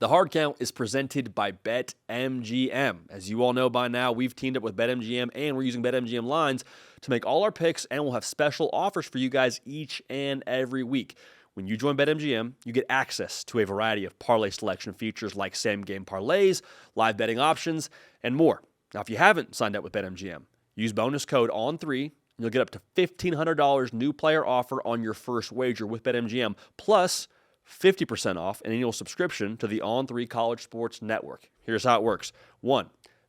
The Hard Count is presented by BetMGM. As you all know by now, we've teamed up with BetMGM and we're using BetMGM lines to make all our picks, and we'll have special offers for you guys each and every week. When you join BetMGM, you get access to a variety of parlay selection features like same-game parlays, live betting options, and more. Now, if you haven't signed up with BetMGM, use bonus code ON3, and you'll get up to $1,500 new player offer on your first wager with BetMGM, plus 50% off an annual subscription to the On3 College Sports Network. Here's how it works. 1,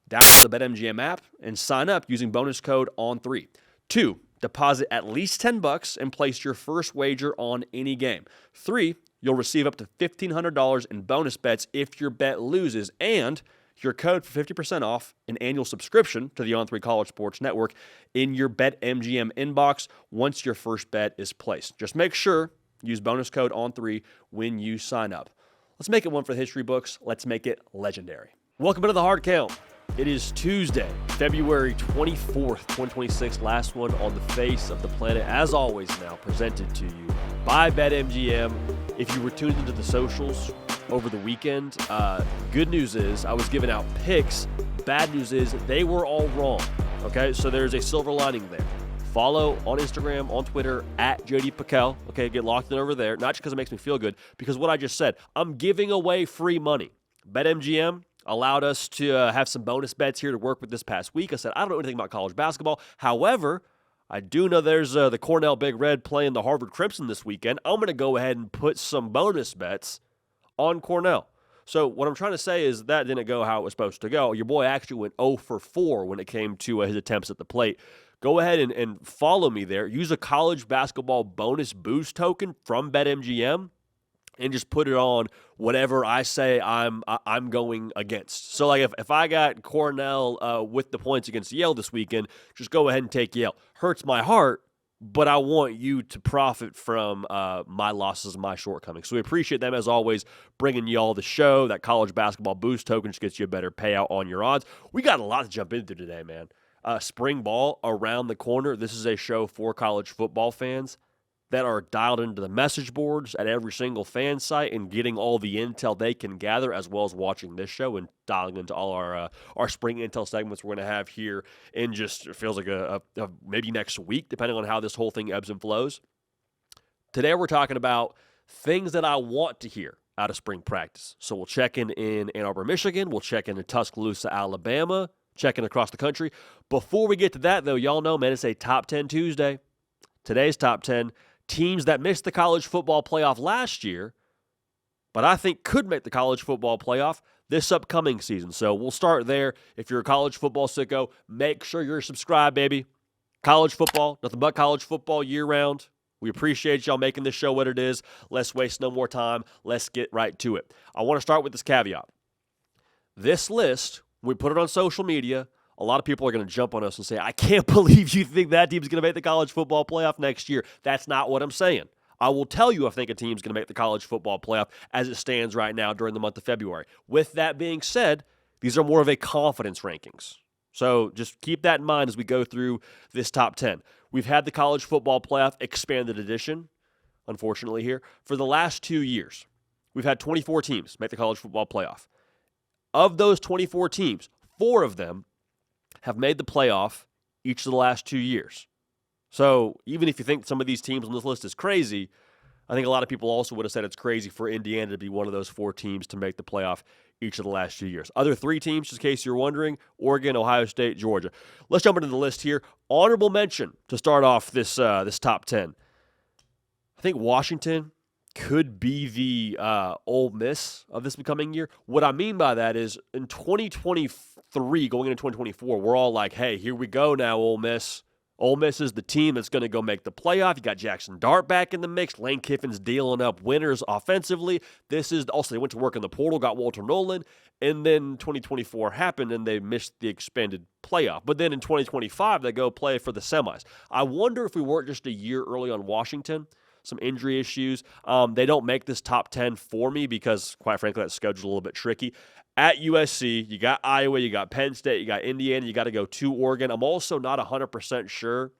download the BetMGM app and sign up using bonus code ON3. 2, deposit at least $10 and place your first wager on any game. 3, you'll receive up to $1,500 in bonus bets if your bet loses, and your code for 50% off an annual subscription to the On3 College Sports Network in your BetMGM inbox once your first bet is placed. Just make sure use bonus code ON3 when you sign up. Let's make it one for the history books. Let's make it legendary. Welcome into the Hard Count. It is Tuesday, February 24th, 2026. Last one on the face of the planet. As always now, presented to you by BetMGM. If you were tuned into the socials over the weekend, good news is I was giving out picks. Bad news is they were all wrong. Okay, so there's a silver lining there. Follow on Instagram, on Twitter, at JD PicKell. Okay, get locked in over there. Not just because it makes me feel good, because what I just said, I'm giving away free money. BetMGM allowed us to have some bonus bets here to work with this past week. I said, I don't know anything about college basketball. However, I do know there's the Cornell Big Red playing the Harvard Crimson this weekend. I'm going to go ahead and put some bonus bets on Cornell. So what I'm trying to say is that didn't go how it was supposed to go. Your boy actually went 0 for 4 when it came to his attempts at the plate. Go ahead and follow me there. Use a college basketball bonus boost token from BetMGM and just put it on whatever I say I'm going against. So like if I got Cornell with the points against Yale this weekend, just go ahead and take Yale. Hurts my heart, but I want you to profit from my losses, my shortcomings. So we appreciate them, as always, bringing you all the show. That college basketball boost token just gets you a better payout on your odds. We got a lot to jump into today, man. Spring ball around the corner. This is a show for college football fans that are dialed into the message boards at every single fan site and getting all the intel they can gather, as well as watching this show and dialing into all our spring intel segments we're going to have here in just, it feels like a maybe next week, depending on how this whole thing ebbs and flows. Today we're talking about things that I want to hear out of spring practice. So we'll check in Ann Arbor, Michigan. We'll check in Tuscaloosa, Alabama. Checking across the country. Before we get to that, though, y'all know, man, it's a Top 10 Tuesday. Today's Top 10 teams that missed the college football playoff last year, but I think could make the college football playoff this upcoming season. So we'll start there. If you're a college football sicko, make sure you're subscribed, baby. College football, nothing but college football year-round. We appreciate y'all making this show what it is. Let's waste no more time. Let's get right to it. I want to start with this caveat. This list, we put it on social media. A lot of people are going to jump on us and say, I can't believe you think that team's going to make the college football playoff next year. That's not what I'm saying. I will tell you I think a team's going to make the college football playoff as it stands right now during the month of February. With that being said, these are more of a confidence rankings. So just keep that in mind as we go through this top 10. We've had the college football playoff expanded edition, unfortunately here, for the last 2 years. We've had 24 teams make the college football playoff. Of those 24 teams, 4 of them have made the playoff each of the last 2 years. So even if you think some of these teams on this list is crazy, I think a lot of people also would have said it's crazy for Indiana to be one of those 4 teams to make the playoff each of the last 2 years. Other 3 teams, just in case you're wondering, Oregon, Ohio State, Georgia. Let's jump into the list here. Honorable mention to start off this top 10. I think Washington could be the Ole Miss of this coming year. What I mean by that is in 2023, going into 2024, we're all like, hey, here we go now, Ole Miss. Ole Miss is the team that's going to go make the playoff. You got Jackson Dart back in the mix. Lane Kiffin's dealing up winners offensively. This is also, they went to work in the portal, got Walter Nolan, and then 2024 happened and they missed the expanded playoff. But then in 2025, they go play for the semis. I wonder if we weren't just a year early on Washington. Some injury issues. They don't make this top 10 for me because, quite frankly, that schedule's a little bit tricky. At USC, you got Iowa, you got Penn State, you got Indiana, you got to go to Oregon. I'm also not 100% sure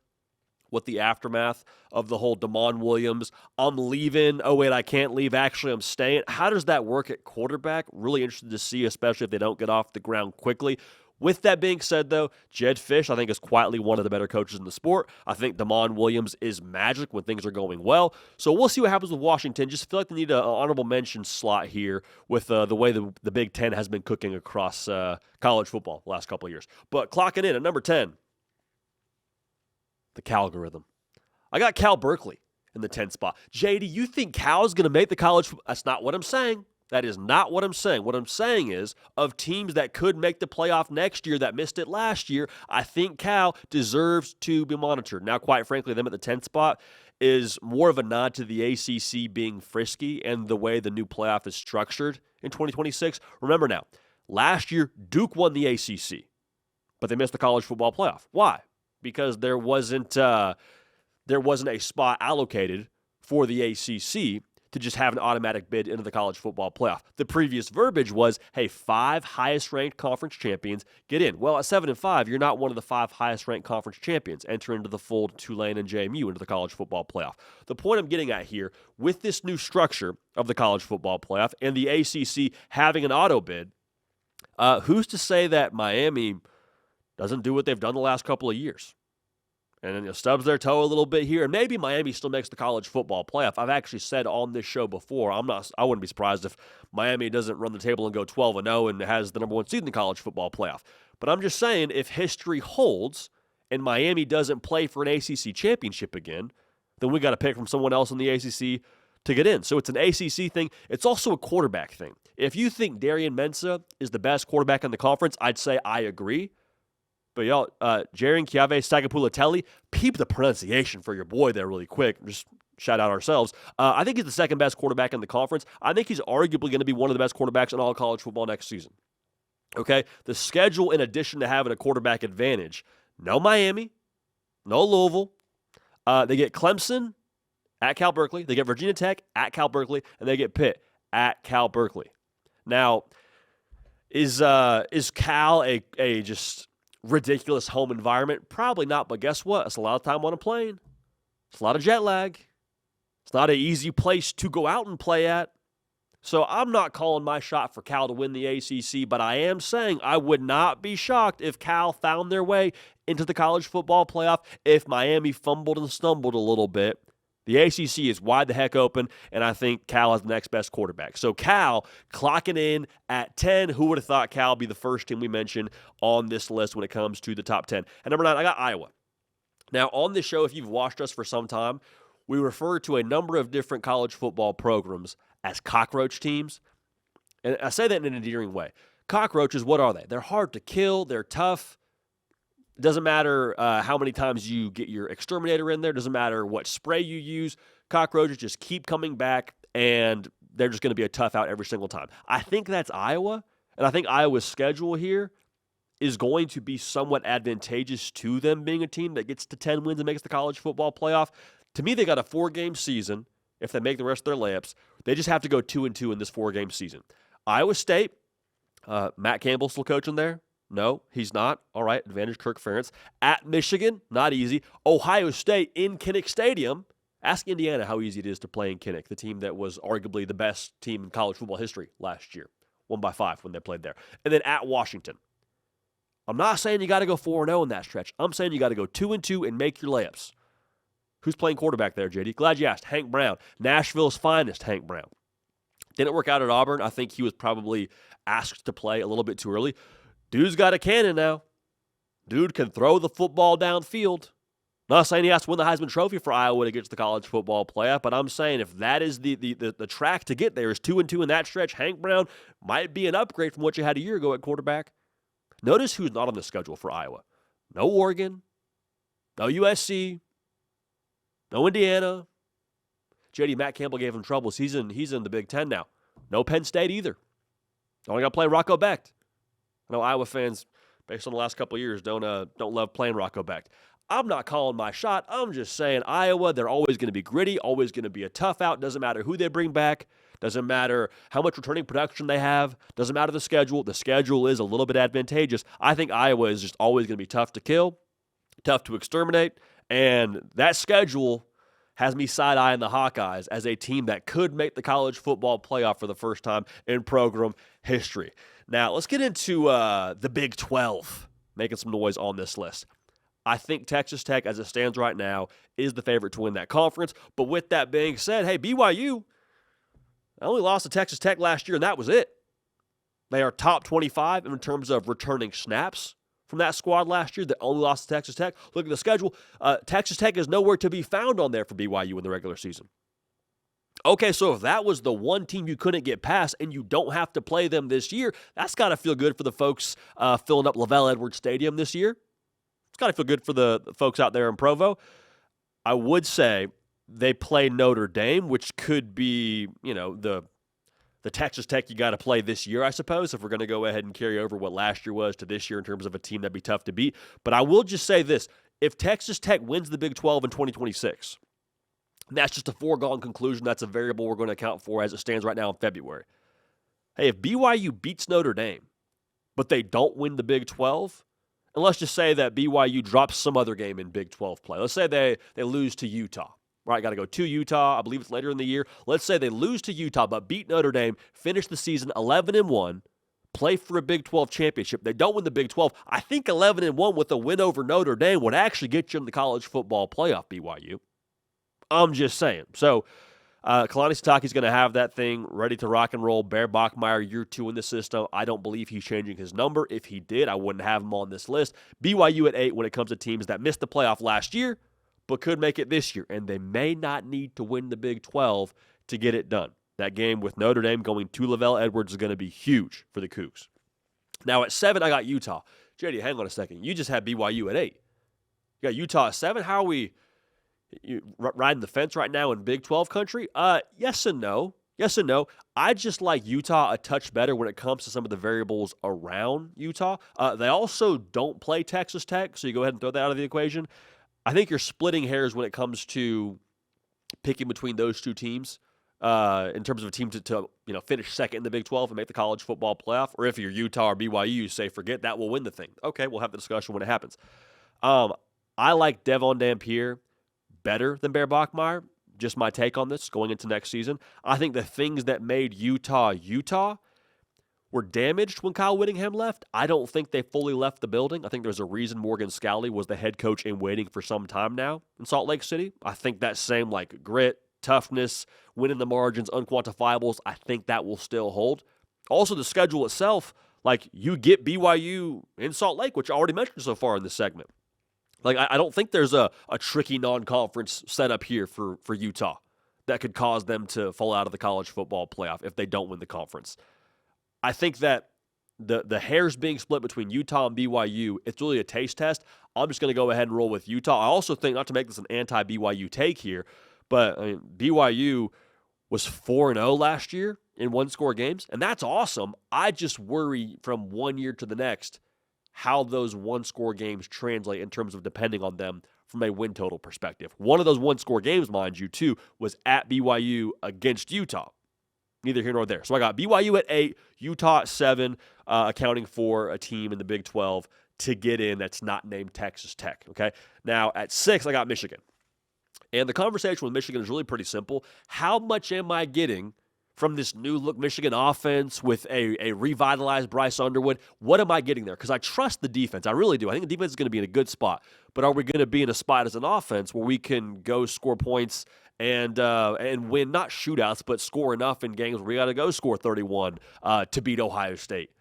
with the aftermath of the whole Damon Williams, I'm leaving, oh wait, I can't leave, actually I'm staying. How does that work at quarterback? Really interested to see, especially if they don't get off the ground quickly. With that being said, though, Jed Fish, I think, is quietly one of the better coaches in the sport. I think Damon Williams is magic when things are going well. So we'll see what happens with Washington. Just feel like they need an honorable mention slot here with the way the Big Ten has been cooking across college football the last couple of years. But clocking in at number 10, the Calgorithm. I got Cal Berkeley in the 10th spot. JD, you think Cal's going to make the college? That's not what I'm saying. That is not what I'm saying. What I'm saying is, of teams that could make the playoff next year that missed it last year, I think Cal deserves to be monitored. Now, quite frankly, them at the 10th spot is more of a nod to the ACC being frisky and the way the new playoff is structured in 2026. Remember now, last year, Duke won the ACC, but they missed the college football playoff. Why? Because there wasn't a spot allocated for the ACC to just have an automatic bid into the college football playoff. The previous verbiage was, hey, 5 highest-ranked conference champions get in. Well, at 7-5, you're not one of the 5 highest-ranked conference champions. Enter into the fold Tulane and JMU into the college football playoff. The point I'm getting at here, with this new structure of the college football playoff and the ACC having an auto bid, who's to say that Miami doesn't do what they've done the last couple of years? And then stubs their toe a little bit here, and maybe Miami still makes the college football playoff. I've actually said on this show before, I wouldn't be surprised if Miami doesn't run the table and go 12-0 and has the number 1 seed in the college football playoff. But I'm just saying, if history holds and Miami doesn't play for an ACC championship again, then we got to pick from someone else in the ACC to get in. So it's an ACC thing. It's also a quarterback thing. If you think Darian Mensah is the best quarterback in the conference, I'd say I agree. But y'all, Jaren Chiave Sagapulatelli, peep the pronunciation for your boy there really quick. Just shout out ourselves. I think he's the second best quarterback in the conference. I think he's arguably going to be one of the best quarterbacks in all college football next season. Okay? The schedule, in addition to having a quarterback advantage, no Miami, no Louisville. They get Clemson at Cal Berkeley. They get Virginia Tech at Cal Berkeley. And they get Pitt at Cal Berkeley. Now, is Cal a just ridiculous home environment? Probably not, but guess what? It's a lot of time on a plane. It's a lot of jet lag. It's not an easy place to go out and play at. So I'm not calling my shot for Cal to win the ACC, but I am saying I would not be shocked if Cal found their way into the college football playoff if Miami fumbled and stumbled a little bit. The ACC is wide the heck open, and I think Cal has the next best quarterback. So Cal clocking in at 10. Who would have thought Cal would be the first team we mentioned on this list when it comes to the top 10? And number 9, I got Iowa. Now, on this show, if you've watched us for some time, we refer to a number of different college football programs as cockroach teams. And I say that in an endearing way. Cockroaches, what are they? They're hard to kill. They're tough. It doesn't matter how many times you get your exterminator in there. It doesn't matter what spray you use. Cockroaches just keep coming back, and they're just going to be a tough out every single time. I think that's Iowa, and I think Iowa's schedule here is going to be somewhat advantageous to them being a team that gets to 10 wins and makes the college football playoff. To me, they got a 4-game season. If they make the rest of their layups, they just have to go 2-2 in this 4-game season. Iowa State, Matt Campbell still coaching there? No, he's not. All right, advantage Kirk Ferentz. At Michigan, not easy. Ohio State in Kinnick Stadium. Ask Indiana how easy it is to play in Kinnick, the team that was arguably the best team in college football history last year. 1 by 5 when they played there. And then at Washington. I'm not saying you got to go 4-0 in that stretch. I'm saying you got to go 2-2 and make your layups. Who's playing quarterback there, JD? Glad you asked. Hank Brown. Nashville's finest, Hank Brown. Didn't work out at Auburn. I think he was probably asked to play a little bit too early. Dude's got a cannon now. Dude can throw the football downfield. Not saying he has to win the Heisman Trophy for Iowa to get to the college football playoff, but I'm saying if that is the track to get there is 2-2 in that stretch, Hank Brown might be an upgrade from what you had a year ago at quarterback. Notice who's not on the schedule for Iowa. No Oregon. No USC. No Indiana. JD, Matt Campbell gave him troubles. He's in the Big Ten now. No Penn State either. Only got to play Rocco Becht. I know Iowa fans, based on the last couple of years, don't love playing Rocco Becht. I'm not calling my shot. I'm just saying Iowa, they're always going to be gritty, always going to be a tough out. Doesn't matter who they bring back. Doesn't matter how much returning production they have. Doesn't matter the schedule. The schedule is a little bit advantageous. I think Iowa is just always going to be tough to kill, tough to exterminate, And that schedule has me side-eyeing the Hawkeyes as a team that could make the college football playoff for the first time in program history. Now, let's get into the Big 12, making some noise on this list. I think Texas Tech, as it stands right now, is the favorite to win that conference. But with that being said, hey, BYU, I only lost to Texas Tech last year, and that was it. They are top 25 in terms of returning snaps from that squad last year that only lost to Texas Tech. Look at the schedule. Texas Tech is nowhere to be found on there for BYU in the regular season. Okay, so if that was the one team you couldn't get past and you don't have to play them this year, that's got to feel good for the folks filling up LaVell Edwards Stadium this year. It's got to feel good for the folks out there in Provo. I would say they play Notre Dame, which could be, the Texas Tech you got to play this year, I suppose, if we're going to go ahead and carry over what last year was to this year in terms of a team that'd be tough to beat. But I will just say this. If Texas Tech wins the Big 12 in 2026, that's just a foregone conclusion. That's a variable we're going to account for as it stands right now in February. Hey, if BYU beats Notre Dame, but they don't win the Big 12, and let's just say that BYU drops some other game in Big 12 play. Let's say they lose to Utah. Right, got to go to Utah. I believe it's later in the year. Let's say they lose to Utah but beat Notre Dame, finish the season 11-1, play for a Big 12 championship. They don't win the Big 12. I think 11-1 with a win over Notre Dame would actually get you in the college football playoff, BYU. I'm just saying. So, Kalani Sitake's going to have that thing ready to rock and roll. Bear Bachmeier, year 2 in the system. I don't believe he's changing his number. If he did, I wouldn't have him on this list. BYU at 8 when it comes to teams that missed the playoff last year, but could make it this year. And they may not need to win the Big 12 to get it done. That game with Notre Dame going to LaVell Edwards is going to be huge for the Cougs. Now at 7, I got Utah. JD, hang on a second. You just had BYU at 8. You got Utah at 7. How are we riding the fence right now in Big 12 country? Yes and no. Yes and no. I just like Utah a touch better when it comes to some of the variables around Utah. They also don't play Texas Tech, so you go ahead and throw that out of the equation. I think you're splitting hairs when it comes to picking between those two teams in terms of a team to finish second in the Big 12 and make the college football playoff. Or if you're Utah or BYU, you say, forget that, we'll win the thing. Okay, we'll have the discussion when it happens. I like Devon Dampier better than Bear Bachmeier. Just my take on this going into next season. I think the things that made Utah were damaged when Kyle Whittingham left. I don't think they fully left the building. I think there's a reason Morgan Scalley was the head coach in waiting for some time now in Salt Lake City. I think that same grit, toughness, winning the margins, unquantifiables, I think that will still hold. Also, the schedule itself, you get BYU in Salt Lake, which I already mentioned so far in this segment. I don't think there's a tricky non-conference setup here for Utah that could cause them to fall out of the college football playoff if they don't win the conference. I think that the hairs being split between Utah and BYU, it's really a taste test. I'm just going to go ahead and roll with Utah. I also think, not to make this an anti-BYU take here, but BYU was 4-0 last year in one-score games, and that's awesome. I just worry from one year to the next how those one-score games translate in terms of depending on them from a win total perspective. One of those one-score games, mind you, too, was at BYU against Utah. Neither here nor there. So I got BYU at 8, Utah at 7, accounting for a team in the Big 12 to get in that's not named Texas Tech. Okay. Now at 6, I got Michigan. And the conversation with Michigan is really pretty simple. How much am I getting from this new look Michigan offense with a revitalized Bryce Underwood? What am I getting there? Because I trust the defense. I really do. I think the defense is going to be in a good spot. But are we going to be in a spot as an offense where we can go score points and win, not shootouts, but score enough in games where we got to go score 31 to beat Ohio State?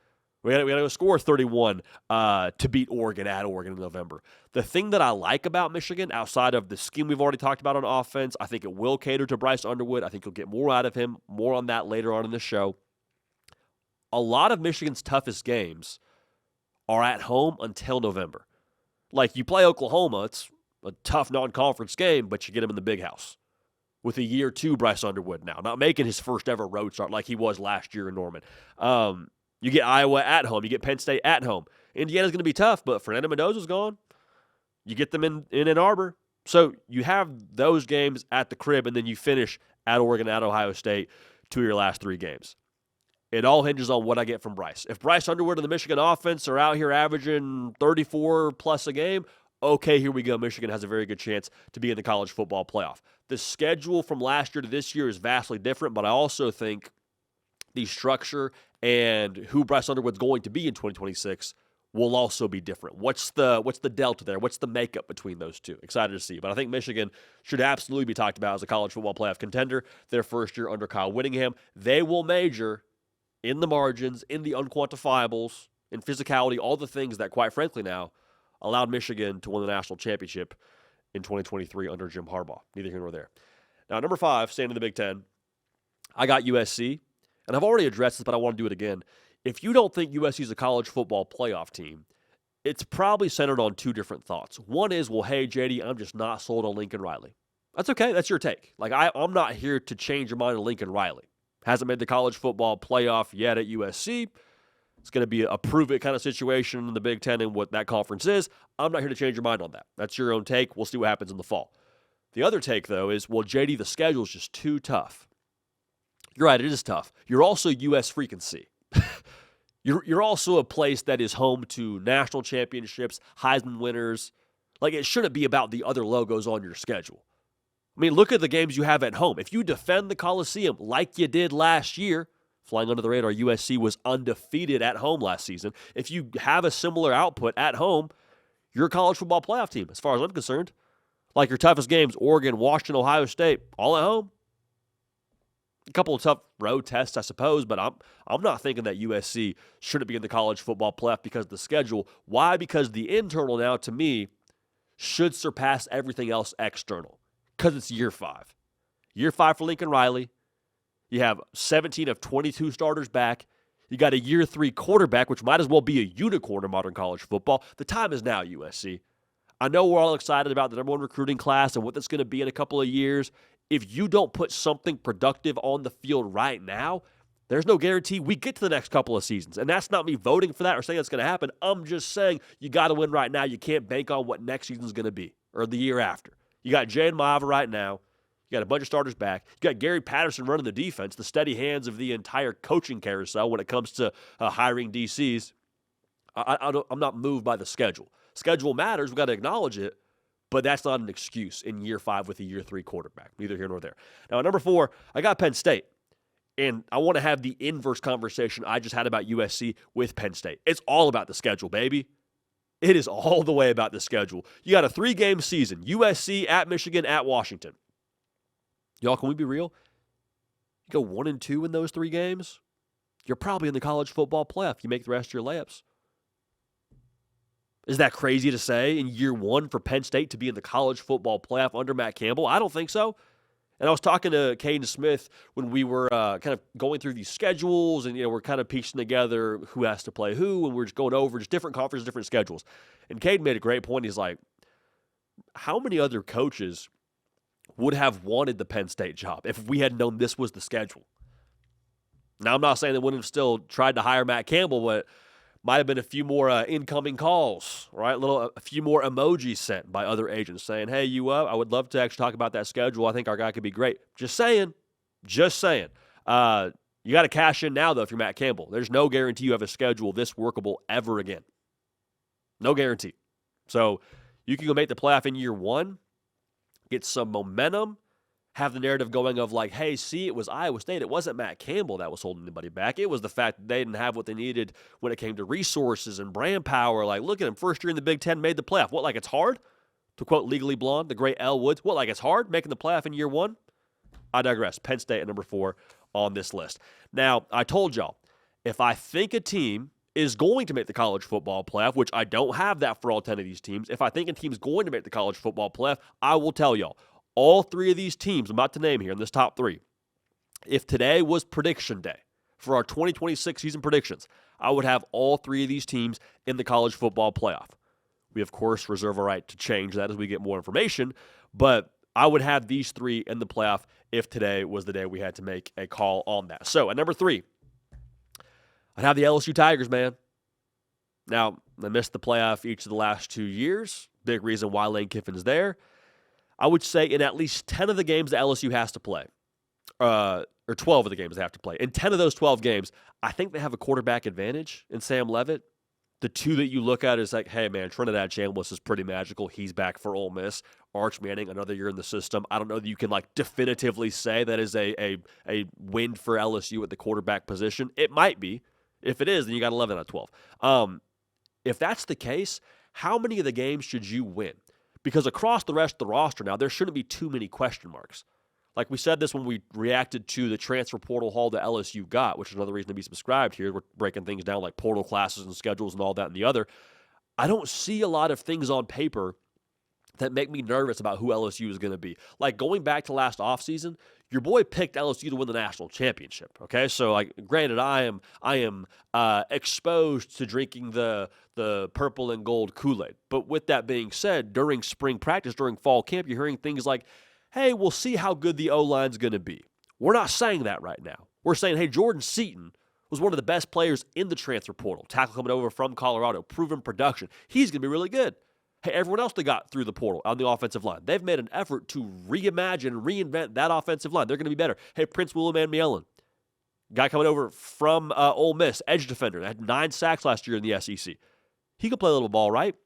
We got to go score 31 to beat Oregon at Oregon in November. The thing that I like about Michigan, outside of the scheme we've already talked about on offense, I think it will cater to Bryce Underwood. I think you'll get more out of him. More on that later on in the show. A lot of Michigan's toughest games are at home until November. You play Oklahoma, it's a tough non-conference game, but you get them in the big house. With a year 2 Bryce Underwood now, not making his first ever road start like he was last year in Norman. You get Iowa at home. You get Penn State at home. Indiana's going to be tough, but Fernando Mendoza's gone. You get them in Ann Arbor. So you have those games at the crib, and then you finish at Oregon, at Ohio State, 2 of your last 3 games. It all hinges on what I get from Bryce. If Bryce Underwood and the Michigan offense are out here averaging 34 plus a game, okay, here we go. Michigan has a very good chance to be in the college football playoff. The schedule from last year to this year is vastly different, but I also think the structure and who Bryce Underwood's going to be in 2026 will also be different. What's the delta there? What's the makeup between those two? Excited to see. But I think Michigan should absolutely be talked about as a college football playoff contender. Their first year under Kyle Whittingham. They will major in the margins, in the unquantifiables, in physicality, all the things that, quite frankly now, allowed Michigan to win the national championship in 2023 under Jim Harbaugh. Neither here nor there. Now, number 5, staying in the Big Ten, I got USC. And I've already addressed this, but I want to do it again. If you don't think USC is a college football playoff team, it's probably centered on 2 different thoughts. One is, well, hey, JD, I'm just not sold on Lincoln Riley. That's okay. That's your take. Like, I'm not here to change your mind on Lincoln Riley. Hasn't made the college football playoff yet at USC. It's going to be a prove-it kind of situation in the Big Ten and what that conference is. I'm not here to change your mind on that. That's your own take. We'll see what happens in the fall. The other take, though, is, well, JD, the schedule is just too tough. You're right, it is tough. You're also US freaking C. You're also a place that is home to national championships, Heisman winners. Like, it shouldn't be about the other logos on your schedule. I mean, look at the games you have at home. If you defend the Coliseum like you did last year, flying under the radar, USC was undefeated at home last season. If you have a similar output at home, you're a college football playoff team, as far as I'm concerned. Like your toughest games, Oregon, Washington, Ohio State, all at home. A couple of tough road tests, I suppose, but I'm not thinking that USC shouldn't be in the college football playoff because of the schedule. Why? Because the internal now, to me, should surpass everything else external because it's year 5. Year 5 for Lincoln Riley. You have 17 of 22 starters back. You got a year 3 quarterback, which might as well be a unicorn in modern college football. The time is now, USC. I know we're all excited about the number 1 recruiting class and what that's going to be in a couple of years. If you don't put something productive on the field right now, there's no guarantee we get to the next couple of seasons. And that's not me voting for that or saying that's going to happen. I'm just saying you got to win right now. You can't bank on what next season's going to be or the year after. You got Jay and Mava right now. You got a bunch of starters back. You got Gary Patterson running the defense, the steady hands of the entire coaching carousel when it comes to hiring DCs. I'm not moved by the schedule. Schedule matters. We've got to acknowledge it. But that's not an excuse in year 5 with a year 3 quarterback. Neither here nor there. Now, at number 4, I got Penn State. And I want to have the inverse conversation I just had about USC with Penn State. It's all about the schedule, baby. It is all the way about the schedule. You got a 3-game season. USC, at Michigan, at Washington. Y'all, can we be real? You go 1-2 in those 3 games, you're probably in the college football playoff. You make the rest of your layups. Is that crazy to say in year 1 for Penn State to be in the college football playoff under Matt Campbell? I don't think so. And I was talking to Caden Smith when we were kind of going through these schedules and, we're kind of piecing together who has to play who, and we're just going over just different conferences, different schedules. And Caden made a great point. He's like, how many other coaches would have wanted the Penn State job if we had known this was the schedule? Now, I'm not saying they wouldn't have still tried to hire Matt Campbell, but might have been a few more incoming calls, right? A few more emojis sent by other agents saying, hey, I would love to actually talk about that schedule. I think our guy could be great. Just saying. You got to cash in now, though, if you're Matt Campbell. There's no guarantee you have a schedule this workable ever again. No guarantee. So you can go make the playoff in year 1, get some momentum, have the narrative going of like, hey, see, it was Iowa State. It wasn't Matt Campbell that was holding anybody back. It was the fact that they didn't have what they needed when it came to resources and brand power. Like, look at him. First year in the Big Ten, made the playoff. What, like it's hard? To quote Legally Blonde, the great Elle Woods, what, like it's hard making the playoff in year 1? I digress. Penn State at number 4 on this list. Now, I told y'all, if I think a team is going to make the college football playoff, which I don't have that for all 10 of these teams, if I think a team's going to make the college football playoff, I will tell y'all. All 3 of these teams I'm about to name here in this top 3, if today was prediction day for our 2026 season predictions, I would have all 3 of these teams in the college football playoff. We, of course, reserve our right to change that as we get more information, but I would have these 3 in the playoff if today was the day we had to make a call on that. So, at number 3, I'd have the LSU Tigers, man. Now, they missed the playoff each of the last 2 years. Big reason why Lane Kiffin's there. I would say in at least 10 of the games that LSU has to play, or 12 of the games they have to play, in 10 of those 12 games, I think they have a quarterback advantage in Sam Leavitt. the two that you look at is like, hey, man, Trinidad Chambliss is pretty magical. He's back for Ole Miss. Arch Manning, another year in the system. I don't know that you can like definitively say that is a win for LSU at the quarterback position. It might be. If it is, then you got 11 out of 12. If that's the case, how many of the games should you win? Because across the rest of the roster now, there shouldn't be too many question marks. Like we said this when we reacted to the transfer portal haul that LSU got, which is another reason to be subscribed here. We're breaking things down like portal classes and schedules and all that and the other. I don't see a lot of things on paper that make me nervous about who LSU is going to be. Like going back to last offseason, your boy picked LSU to win the national championship. Okay, so like, granted, I am exposed to drinking the purple and gold Kool-Aid. But with that being said, during spring practice, during fall camp, you're hearing things like, hey, we'll see how good the O-line's going to be. We're not saying that right now. We're saying, hey, Jordan Seaton was one of the best players in the transfer portal. Tackle coming over from Colorado, proven production. He's going to be really good. Hey, everyone else that got through the portal on the offensive line, they've made an effort to reimagine, reinvent that offensive line. They're going to be better. Hey, Prince William Mielon, guy coming over from Ole Miss, edge defender, had 9 sacks last year in the SEC. He could play a little ball, right?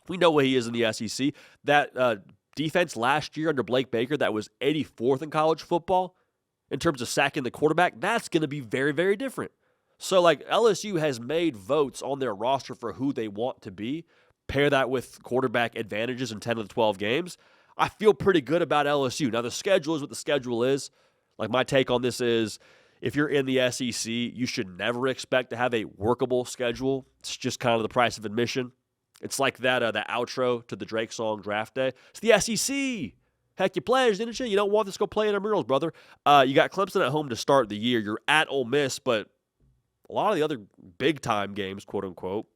We know what he is in the SEC. That defense last year under Blake Baker that was 84th in college football in terms of sacking the quarterback, that's going to be very, very different. So, like, LSU has made votes on their roster for who they want to be. Pair that with quarterback advantages in 10 of the 12 games. I feel pretty good about LSU. Now, the schedule is what the schedule is. Like, my take on this is, if you're in the SEC, you should never expect to have a workable schedule. It's just kind of the price of admission. It's like that outro to the Drake song, Draft Day. It's the SEC. Heck, you players, didn't you? You don't want this to go play in our murals, brother. You got Clemson at home to start the year. You're at Ole Miss, but a lot of the other big-time games, quote-unquote,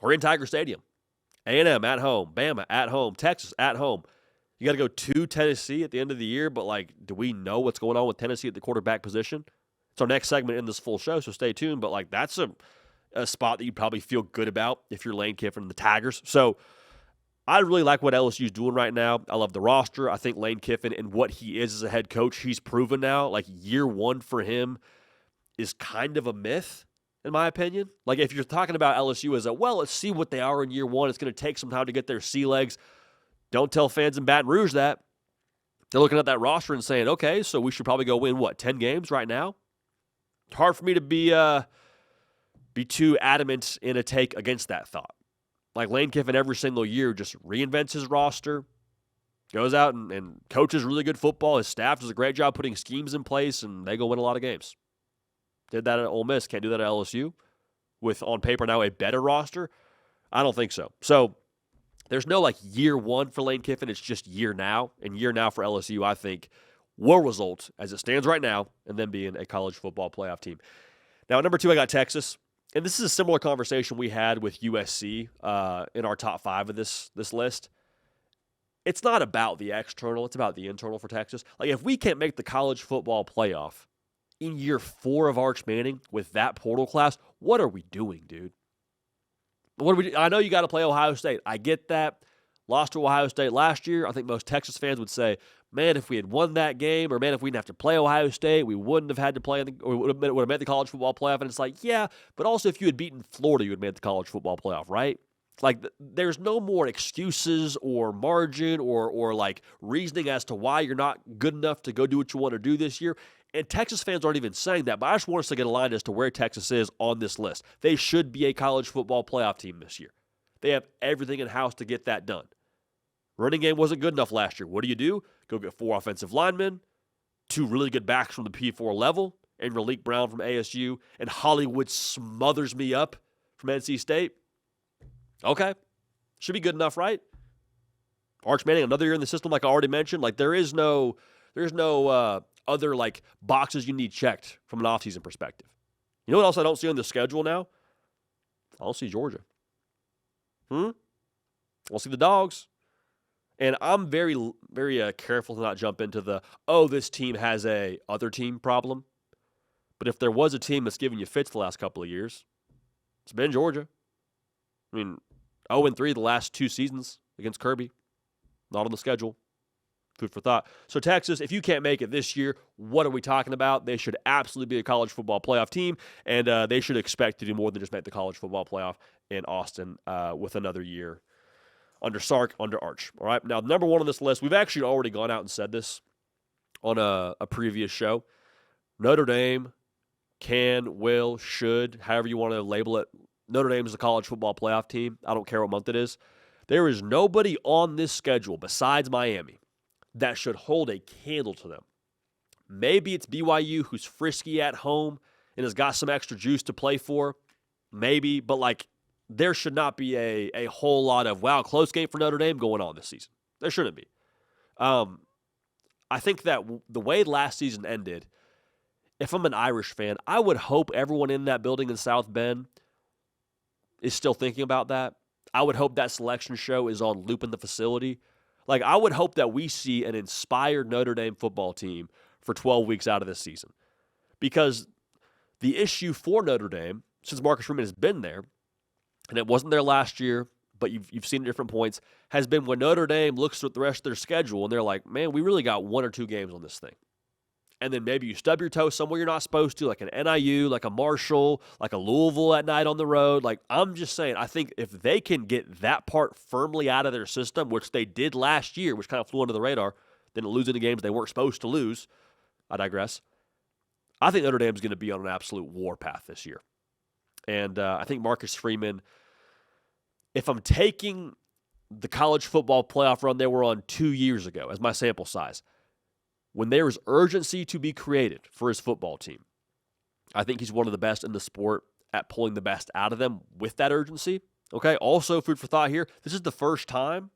are in Tiger Stadium. A&M at home. Bama at home. Texas at home. You got to go to Tennessee at the end of the year, but, like, do we know what's going on with Tennessee at the quarterback position? It's our next segment in this full show, so stay tuned. But, like, that's a spot that you probably feel good about if you're Lane Kiffin and the Tigers. So I really like what LSU's doing right now. I love the roster. I think Lane Kiffin and what he is as a head coach, he's proven now. Like, year one for him is kind of a myth, in my opinion. Like, if you're talking about LSU as let's see what they are in year one. It's going to take some time to get their sea legs. Don't tell fans in Baton Rouge that. They're looking at that roster and saying, okay, so we should probably go win, 10 games right now? It's hard for me to be too adamant in a take against that thought. Like, Lane Kiffin every single year just reinvents his roster, goes out and coaches really good football. His staff does a great job putting schemes in place, and they go win a lot of games. Did that at Ole Miss. Can't do that at LSU with, on paper now, a better roster? I don't think so. So there's no, year one for Lane Kiffin. It's just year now. And year now for LSU, I think, will result, as it stands right now, and then being a college football playoff team. Now, at number 2, I got Texas. And this is a similar conversation we had with USC in our top 5 of this list. It's not about the external. It's about the internal for Texas. Like, if we can't make the college football playoff in year 4 of Arch Manning with that portal class, what are we doing, dude? I know you got to play Ohio State. I get that. Lost to Ohio State last year. I think most Texas fans would say, man, if we had won that game, or man, if we didn't have to play Ohio State, we wouldn't have had to play, or would have made the college football playoff. And it's like, yeah, but also if you had beaten Florida, you would have made the college football playoff, right? Like, there's no more excuses or margin or reasoning as to why you're not good enough to go do what you want to do this year. And Texas fans aren't even saying that, but I just want us to get aligned as to where Texas is on this list. They should be a college football playoff team this year. They have everything in-house to get that done. Running game wasn't good enough last year. What do? Go get 4 offensive linemen, 2 really good backs from the P4 level, and Raleek Brown from ASU, and Hollywood smothers me up from NC State. Okay. Should be good enough, right? Arch Manning, another year in the system, like I already mentioned. Like, there's no other boxes you need checked from an offseason perspective. You know what else I don't see on the schedule now? I don't see Georgia. I don't see the Dogs. And I'm very, very careful to not jump into this team has a other team problem. But if there was a team that's giving you fits the last couple of years, it's been Georgia. I mean, 0-3 the last 2 seasons against Kirby. Not on the schedule. Food for thought. So Texas, if you can't make it this year, what are we talking about? They should absolutely be a college football playoff team, and they should expect to do more than just make the college football playoff in Austin with another year under Sark, under Arch. All right. Now, number one on this list, we've actually already gone out and said this on a previous show. Notre Dame can, will, should, however you want to label it. Notre Dame is a college football playoff team. I don't care what month it is. There is nobody on this schedule besides Miami that should hold a candle to them. Maybe it's BYU, who's frisky at home and has got some extra juice to play for. Maybe, but there should not be a whole lot of, wow, close game for Notre Dame going on this season. There shouldn't be. I think that the way last season ended, if I'm an Irish fan, I would hope everyone in that building in South Bend is still thinking about that. I would hope that selection show is on loop in the facility. I would hope that we see an inspired Notre Dame football team for 12 weeks out of this season. Because the issue for Notre Dame, since Marcus Freeman has been there, and it wasn't there last year, but you've seen it at different points, has been when Notre Dame looks at the rest of their schedule and they're like, man, we really got 1 or 2 games on this thing. And then maybe you stub your toe somewhere you're not supposed to, like an NIU, like a Marshall, like a Louisville at night on the road. I'm just saying, I think if they can get that part firmly out of their system, which they did last year, which kind of flew under the radar, then losing the games they weren't supposed to lose, I digress. I think Notre Dame's going to be on an absolute warpath this year. And I think Marcus Freeman, if I'm taking the college football playoff run they were on 2 years ago as my sample size, when there is urgency to be created for his football team, I think he's one of the best in the sport at pulling the best out of them with that urgency. Okay, also food for thought here. This is the first time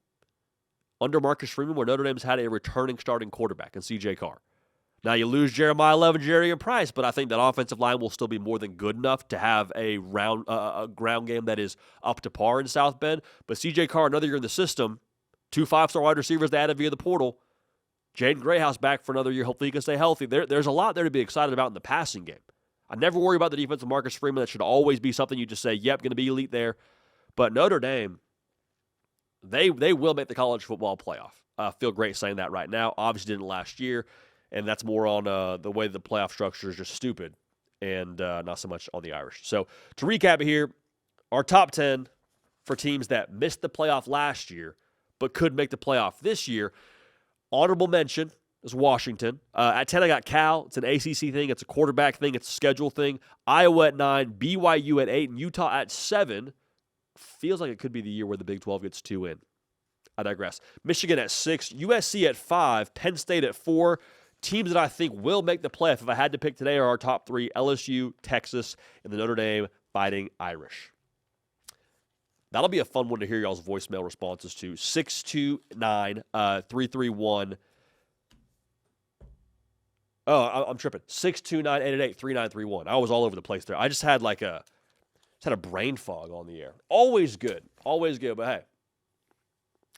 under Marcus Freeman where Notre Dame's had a returning starting quarterback in C.J. Carr. Now, you lose Jeremiah Love, Jerry, and Price, but I think that offensive line will still be more than good enough to have a ground game that is up to par in South Bend. But C.J. Carr, another year in the system, 2 5-star wide receivers they added via the portal. Jaden Grayhouse back for another year. Hopefully he can stay healthy. There's a lot there to be excited about in the passing game. I never worry about the defense of Marcus Freeman. That should always be something you just say, yep, going to be elite there. But Notre Dame, they will make the college football playoff. I feel great saying that right now. Obviously didn't last year, and that's more on the way the playoff structure is just stupid and not so much on the Irish. So to recap it here, our top 10 for teams that missed the playoff last year but could make the playoff this year. Honorable mention is Washington. At 10, I got Cal. It's an ACC thing. It's a quarterback thing. It's a schedule thing. Iowa at 9, BYU at 8, and Utah at 7. Feels like it could be the year where the Big 12 gets 2 in. I digress. Michigan at 6, USC at 5, Penn State at 4. Teams that I think will make the playoff, if I had to pick today, are our top 3, LSU, Texas, and the Notre Dame Fighting Irish. That'll be a fun one to hear y'all's voicemail responses to. 629-331. Oh, I'm tripping. 629-888-3931. I was all over the place there. I just had a brain fog on the air. Always good. Always good, but hey.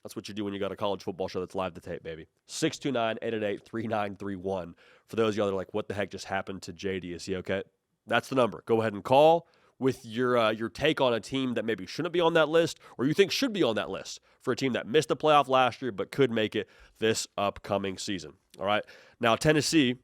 That's what you do when you got a college football show that's live to tape, baby. 629-888-3931. For those of y'all that are like, what the heck just happened to JD? Is he okay? That's the number. Go ahead and call with your take on a team that maybe shouldn't be on that list or you think should be on that list for a team that missed the playoff last year but could make it this upcoming season. All right? Now, Tennessee,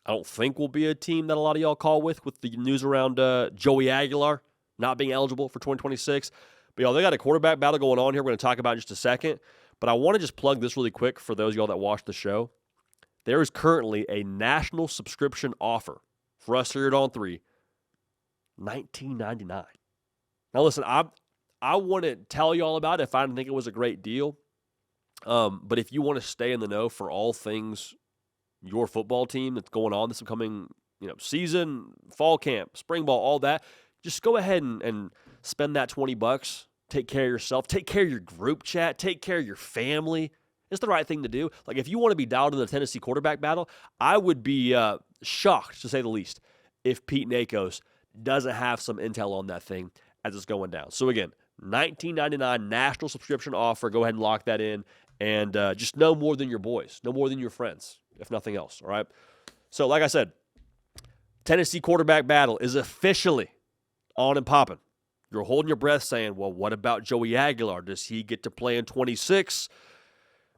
I don't think will be a team that a lot of y'all call with the news around Joey Aguilar not being eligible for 2026. But y'all, they got a quarterback battle going on here we're going to talk about in just a second. But I want to just plug this really quick for those of y'all that watch the show. There is currently a national subscription offer for us here at On 3, $19.99. Now listen, I wouldn't tell y'all about it if I didn't think it was a great deal. But if you want to stay in the know for all things your football team that's going on this upcoming season, fall camp, spring ball, all that, just go ahead and spend that $20. Take care of yourself. Take care of your group chat. Take care of your family. It's the right thing to do. Like, if you want to be dialed in the Tennessee quarterback battle, I would be shocked, to say the least, if Pete Nakos doesn't have some intel on that thing as it's going down. So, again, $19.99 national subscription offer. Go ahead and lock that in. And just know more than your boys. Know more than your friends, if nothing else. All right? So, like I said, Tennessee quarterback battle is officially on and popping. You're holding your breath saying, well, what about Joey Aguilar? Does he get to play in 26?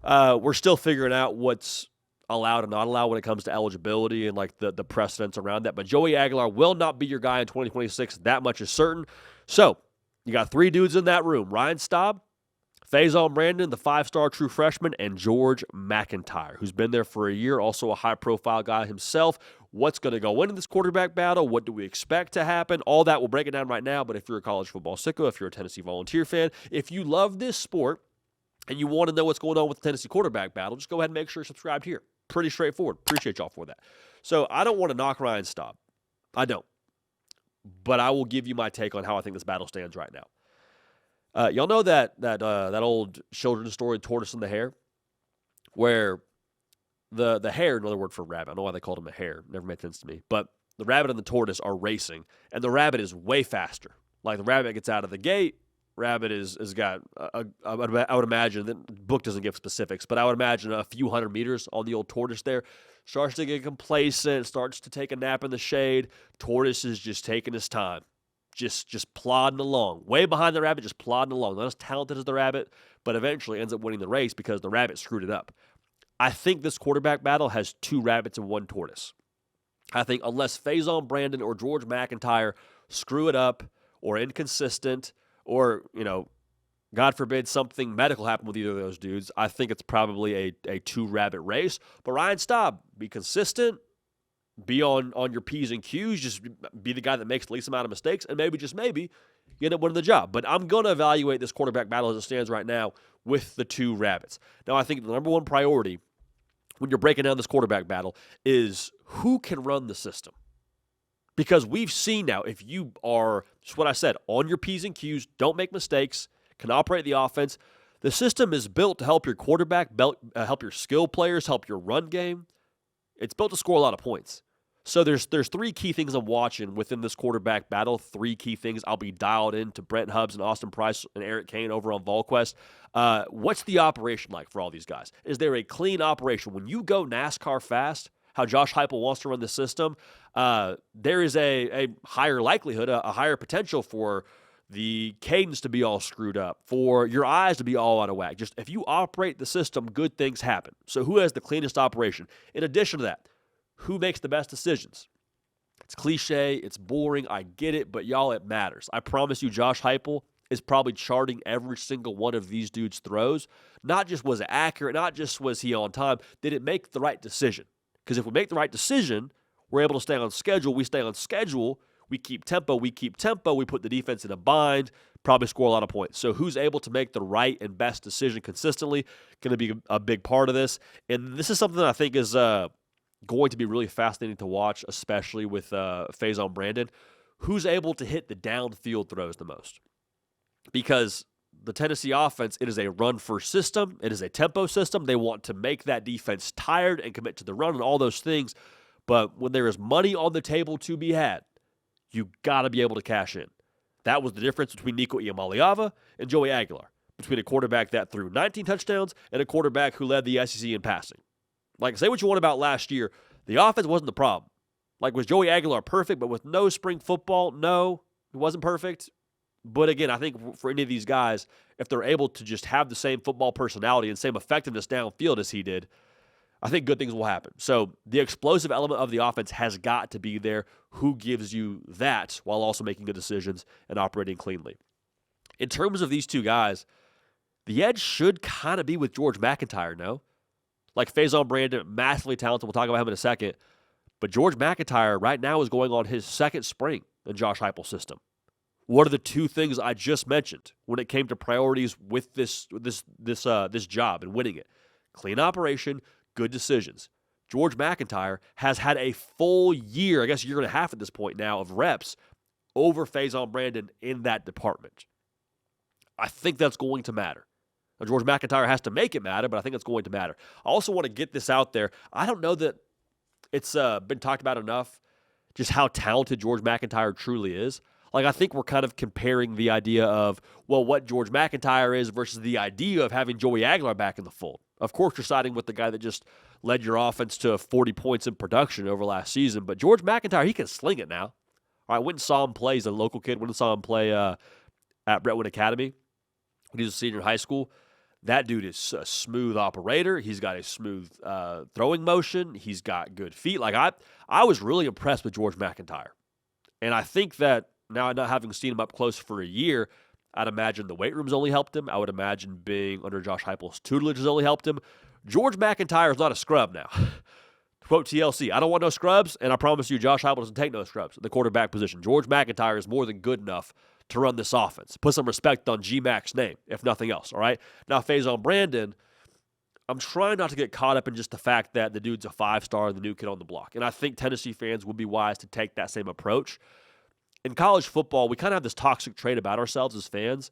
We're still figuring out what's allowed and not allowed when it comes to eligibility and like the precedents around that. But Joey Aguilar will not be your guy in 2026. That much is certain. So you got 3 dudes in that room: Ryan Staub, Faison Brandon, the 5-star true freshman, and George McIntyre, who's been there for a year, also a high-profile guy himself. What's going to go into this quarterback battle? What do we expect to happen? All that, we'll break it down right now. But if you're a college football sicko, if you're a Tennessee Volunteer fan, if you love this sport and you want to know what's going on with the Tennessee quarterback battle, just go ahead and make sure you're subscribed here. Pretty straightforward. Appreciate y'all for that. So I don't want to knock Ryan Staub. I don't. But I will give you my take on how I think this battle stands right now. Y'all know that old children's story, Tortoise and the Hare, where the hare, another word for rabbit. I don't know why they called him a hare. Never made sense to me. But the rabbit and the tortoise are racing, and the rabbit is way faster. Like, the rabbit gets out of the gate. Rabbit is got, I would imagine, the book doesn't give specifics, but I would imagine a few hundred meters on the old tortoise there. Starts to get complacent, starts to take a nap in the shade. Tortoise is just taking his time, just plodding along. Way behind the rabbit, just plodding along. Not as talented as the rabbit, but eventually ends up winning the race because the rabbit screwed it up. I think this quarterback battle has 2 rabbits and 1 tortoise. I think unless Faison Brandon or George McIntyre screw it up or inconsistent, or, God forbid something medical happened with either of those dudes, I think it's probably a 2-rabbit race. But Ryan Staub, be consistent, be on your P's and Q's, just be the guy that makes the least amount of mistakes, and maybe, just maybe, you end up winning the job. But I'm going to evaluate this quarterback battle as it stands right now with the 2 rabbits. Now, I think the number one priority when you're breaking down this quarterback battle is who can run the system. Because we've seen now, if you are, just what I said, on your P's and Q's, don't make mistakes, can operate the offense, the system is built to help your quarterback, help your skill players, help your run game. It's built to score a lot of points. So there's 3 key things I'm watching within this quarterback battle, 3 key things. I'll be dialed in to Brent Hubbs and Austin Price and Eric Kane over on VolQuest. What's the operation like for all these guys? Is there a clean operation? When you go NASCAR fast, how Josh Heupel wants to run the system, there is a higher likelihood, a higher potential for the cadence to be all screwed up, for your eyes to be all out of whack. Just if you operate the system, good things happen. So who has the cleanest operation? In addition to that, who makes the best decisions? It's cliche, it's boring, I get it, but y'all, it matters. I promise you, Josh Heupel is probably charting every single one of these dudes' throws. Not just was it accurate, not just was he on time, did it make the right decision? Because if we make the right decision, we're able to stay on schedule. We stay on schedule. We keep tempo. We put the defense in a bind, probably score a lot of points. So who's able to make the right and best decision consistently going to be a big part of this. And this is something that I think is going to be really fascinating to watch, especially with Faison Brandon. Who's able to hit the downfield throws the most? Because the Tennessee offense, it is a run-first system. It is a tempo system. They want to make that defense tired and commit to the run and all those things. But when there is money on the table to be had, you got to be able to cash in. That was the difference between Nico Iamaleava and Joey Aguilar, between a quarterback that threw 19 touchdowns and a quarterback who led the SEC in passing. Like, say what you want about last year, the offense wasn't the problem. Like, was Joey Aguilar perfect, but with no spring football? No, he wasn't perfect. But again, I think for any of these guys, if they're able to just have the same football personality and same effectiveness downfield as he did, I think good things will happen. So the explosive element of the offense has got to be there. Who gives you that while also making good decisions and operating cleanly? In terms of these 2 guys, the edge should kind of be with George McIntyre, no? Like Faison Brandon, massively talented. We'll talk about him in a second. But George McIntyre right now is going on his 2nd spring in Josh Heupel's system. What are the 2 things I just mentioned when it came to priorities with this job and winning it? Clean operation, good decisions. George McIntyre has had a full year, I guess a year and a half at this point now, of reps over Faison Brandon in that department. I think that's going to matter. Now, George McIntyre has to make it matter, but I think it's going to matter. I also want to get this out there. I don't know that it's been talked about enough, just how talented George McIntyre truly is. Like, I think we're kind of comparing the idea of, well, what George McIntyre is versus the idea of having Joey Aguilar back in the fold. Of course, you're siding with the guy that just led your offense to 40 points in production over last season. But George McIntyre, he can sling it now. All right, went and saw him play. He's a local kid. Went and saw him play at Brentwood Academy when he was a senior in high school. That dude is a smooth operator. He's got a smooth throwing motion. He's got good feet. Like I was really impressed with George McIntyre. And I think that now, not having seen him up close for a year, I'd imagine the weight room's only helped him. I would imagine being under Josh Heupel's tutelage has only helped him. George McIntyre is not a scrub now. Quote TLC, I don't want no scrubs, and I promise you Josh Heupel doesn't take no scrubs at the quarterback position. George McIntyre is more than good enough to run this offense. Put some respect on G-Mac's name, if nothing else, all right? Now, Faison Brandon, I'm trying not to get caught up in just the fact that the dude's a 5-star, the new kid on the block. And I think Tennessee fans would be wise to take that same approach. In college football, we kind of have this toxic trait about ourselves as fans.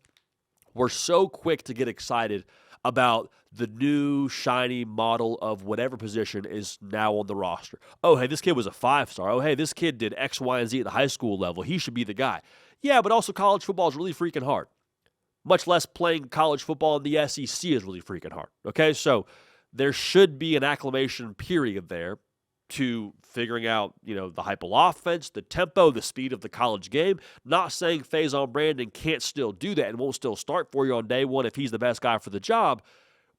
We're so quick to get excited about the new, shiny model of whatever position is now on the roster. Oh, hey, this kid was a 5-star. Oh, hey, this kid did X, Y, and Z at the high school level. He should be the guy. Yeah, but also college football is really freaking hard. Much less playing college football in the SEC is really freaking hard. Okay, so there should be an acclimation period there to figuring out, the Heupel offense, the tempo, the speed of the college game. Not saying Faison Brandon can't still do that and won't still start for you on day one if he's the best guy for the job,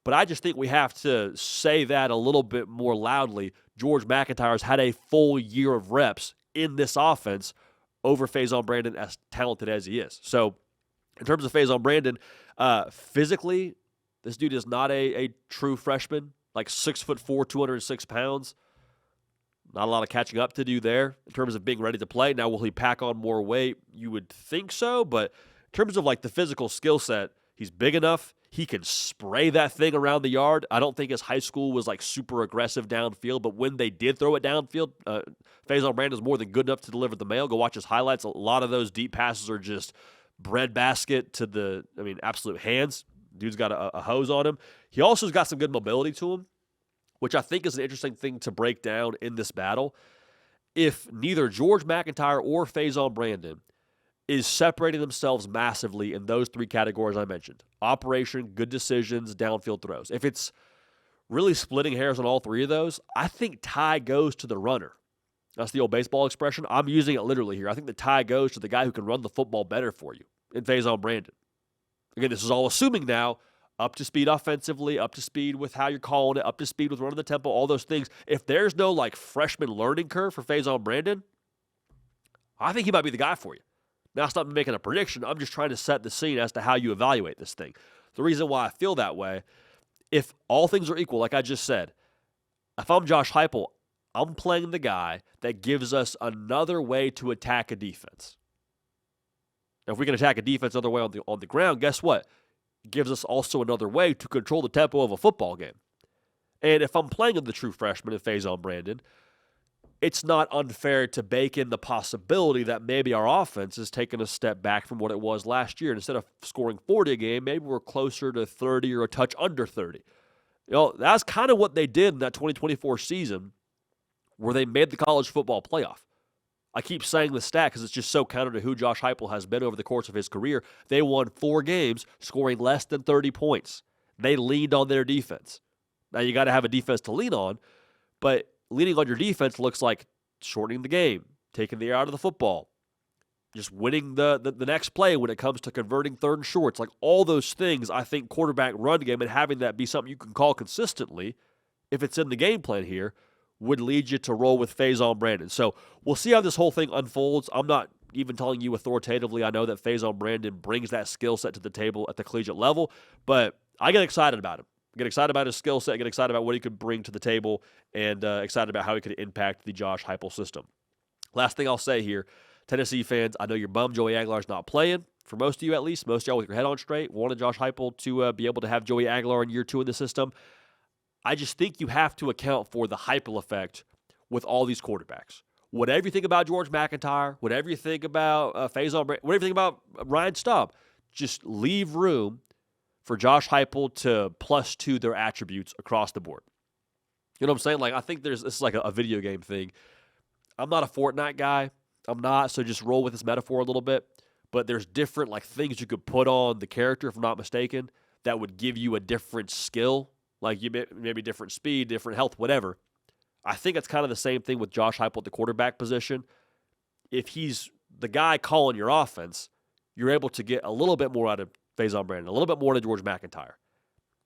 but I just think we have to say that a little bit more loudly. George McIntyre's had a full year of reps in this offense over Faison Brandon, as talented as he is. So in terms of Faison Brandon, physically, this dude is not a true freshman, like 6'4", 206 pounds. Not a lot of catching up to do there in terms of being ready to play. Now, will he pack on more weight? You would think so, but in terms of like the physical skill set, he's big enough. He can spray that thing around the yard. I don't think his high school was like super aggressive downfield, but when they did throw it downfield, Faison Brandon is more than good enough to deliver the mail. Go watch his highlights. A lot of those deep passes are just breadbasket to the, absolute hands. Dude's got a hose on him. He also has got some good mobility to him, which I think is an interesting thing to break down in this battle. If neither George McIntyre or Faison Brandon is separating themselves massively in those three categories I mentioned, operation, good decisions, downfield throws. If it's really splitting hairs on all three of those, I think tie goes to the runner. That's the old baseball expression. I'm using it literally here. I think the tie goes to the guy who can run the football better for you in Faison Brandon. Again, this is all assuming now, up to speed offensively, up to speed with how you're calling it, up to speed with running the tempo, all those things. If there's no freshman learning curve for Faison Brandon, I think he might be the guy for you. Now, it's not me making a prediction. I'm just trying to set the scene as to how you evaluate this thing. The reason why I feel that way, if all things are equal, like I just said, if I'm Josh Heupel, I'm playing the guy that gives us another way to attack a defense. Now, if we can attack a defense another way on the ground, guess what? It gives us also another way to control the tempo of a football game. And if I'm playing the true freshman in Faison Brandon, it's not unfair to bake in the possibility that maybe our offense is taking a step back from what it was last year. And instead of scoring 40 a game, maybe we're closer to 30 or a touch under 30. That's kind of what they did in that 2024 season where they made the college football playoff. I keep saying the stat because it's just so counter to who Josh Heupel has been over the course of his career. They won 4 games, scoring less than 30 points. They leaned on their defense. Now, you got to have a defense to lean on, but leaning on your defense looks like shortening the game, taking the air out of the football, just winning the next play when it comes to converting third and shorts. Like all those things, I think quarterback run game and having that be something you can call consistently, if it's in the game plan here, would lead you to roll with Faison Brandon. So we'll see how this whole thing unfolds. I'm not even telling you authoritatively. I know that Faison Brandon brings that skill set to the table at the collegiate level, but I get excited about him. Get excited about his skill set, get excited about what he could bring to the table, and excited about how he could impact the Josh Heupel system. Last thing I'll say here, Tennessee fans, I know you're bummed Joey Aguilar's not playing. For most of you at least, most of y'all with your head on straight, wanted Josh Heupel to be able to have Joey Aguilar in year 2 in the system. I just think you have to account for the Heupel effect with all these quarterbacks. Whatever you think about George McIntyre, whatever you think about Faison Brandon, whatever you think about Ryan Staub, just leave room for Josh Heupel to +2 their attributes across the board. You know what I'm saying? Like, I think this is like a video game thing. I'm not a Fortnite guy. I'm not, so just roll with this metaphor a little bit. But there's different things you could put on the character, if I'm not mistaken, that would give you a different skill. Like you maybe different speed, different health, whatever. I think it's kind of the same thing with Josh Heupel at the quarterback position. If he's the guy calling your offense, you're able to get a little bit more out of Faison Brandon, a little bit more to George McIntyre.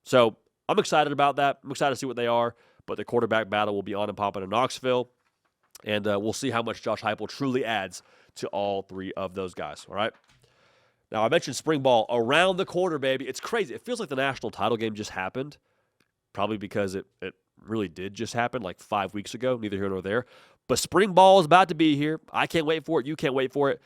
So I'm excited about that. I'm excited to see what they are, but the quarterback battle will be on and popping in Knoxville, and we'll see how much Josh Heupel truly adds to all three of those guys, all right? Now, I mentioned spring ball around the corner, baby. It's crazy. It feels like the national title game just happened, probably because it really did just happen like 5 weeks ago, neither here nor there. But spring ball is about to be here. I can't wait for it. You can't wait for it.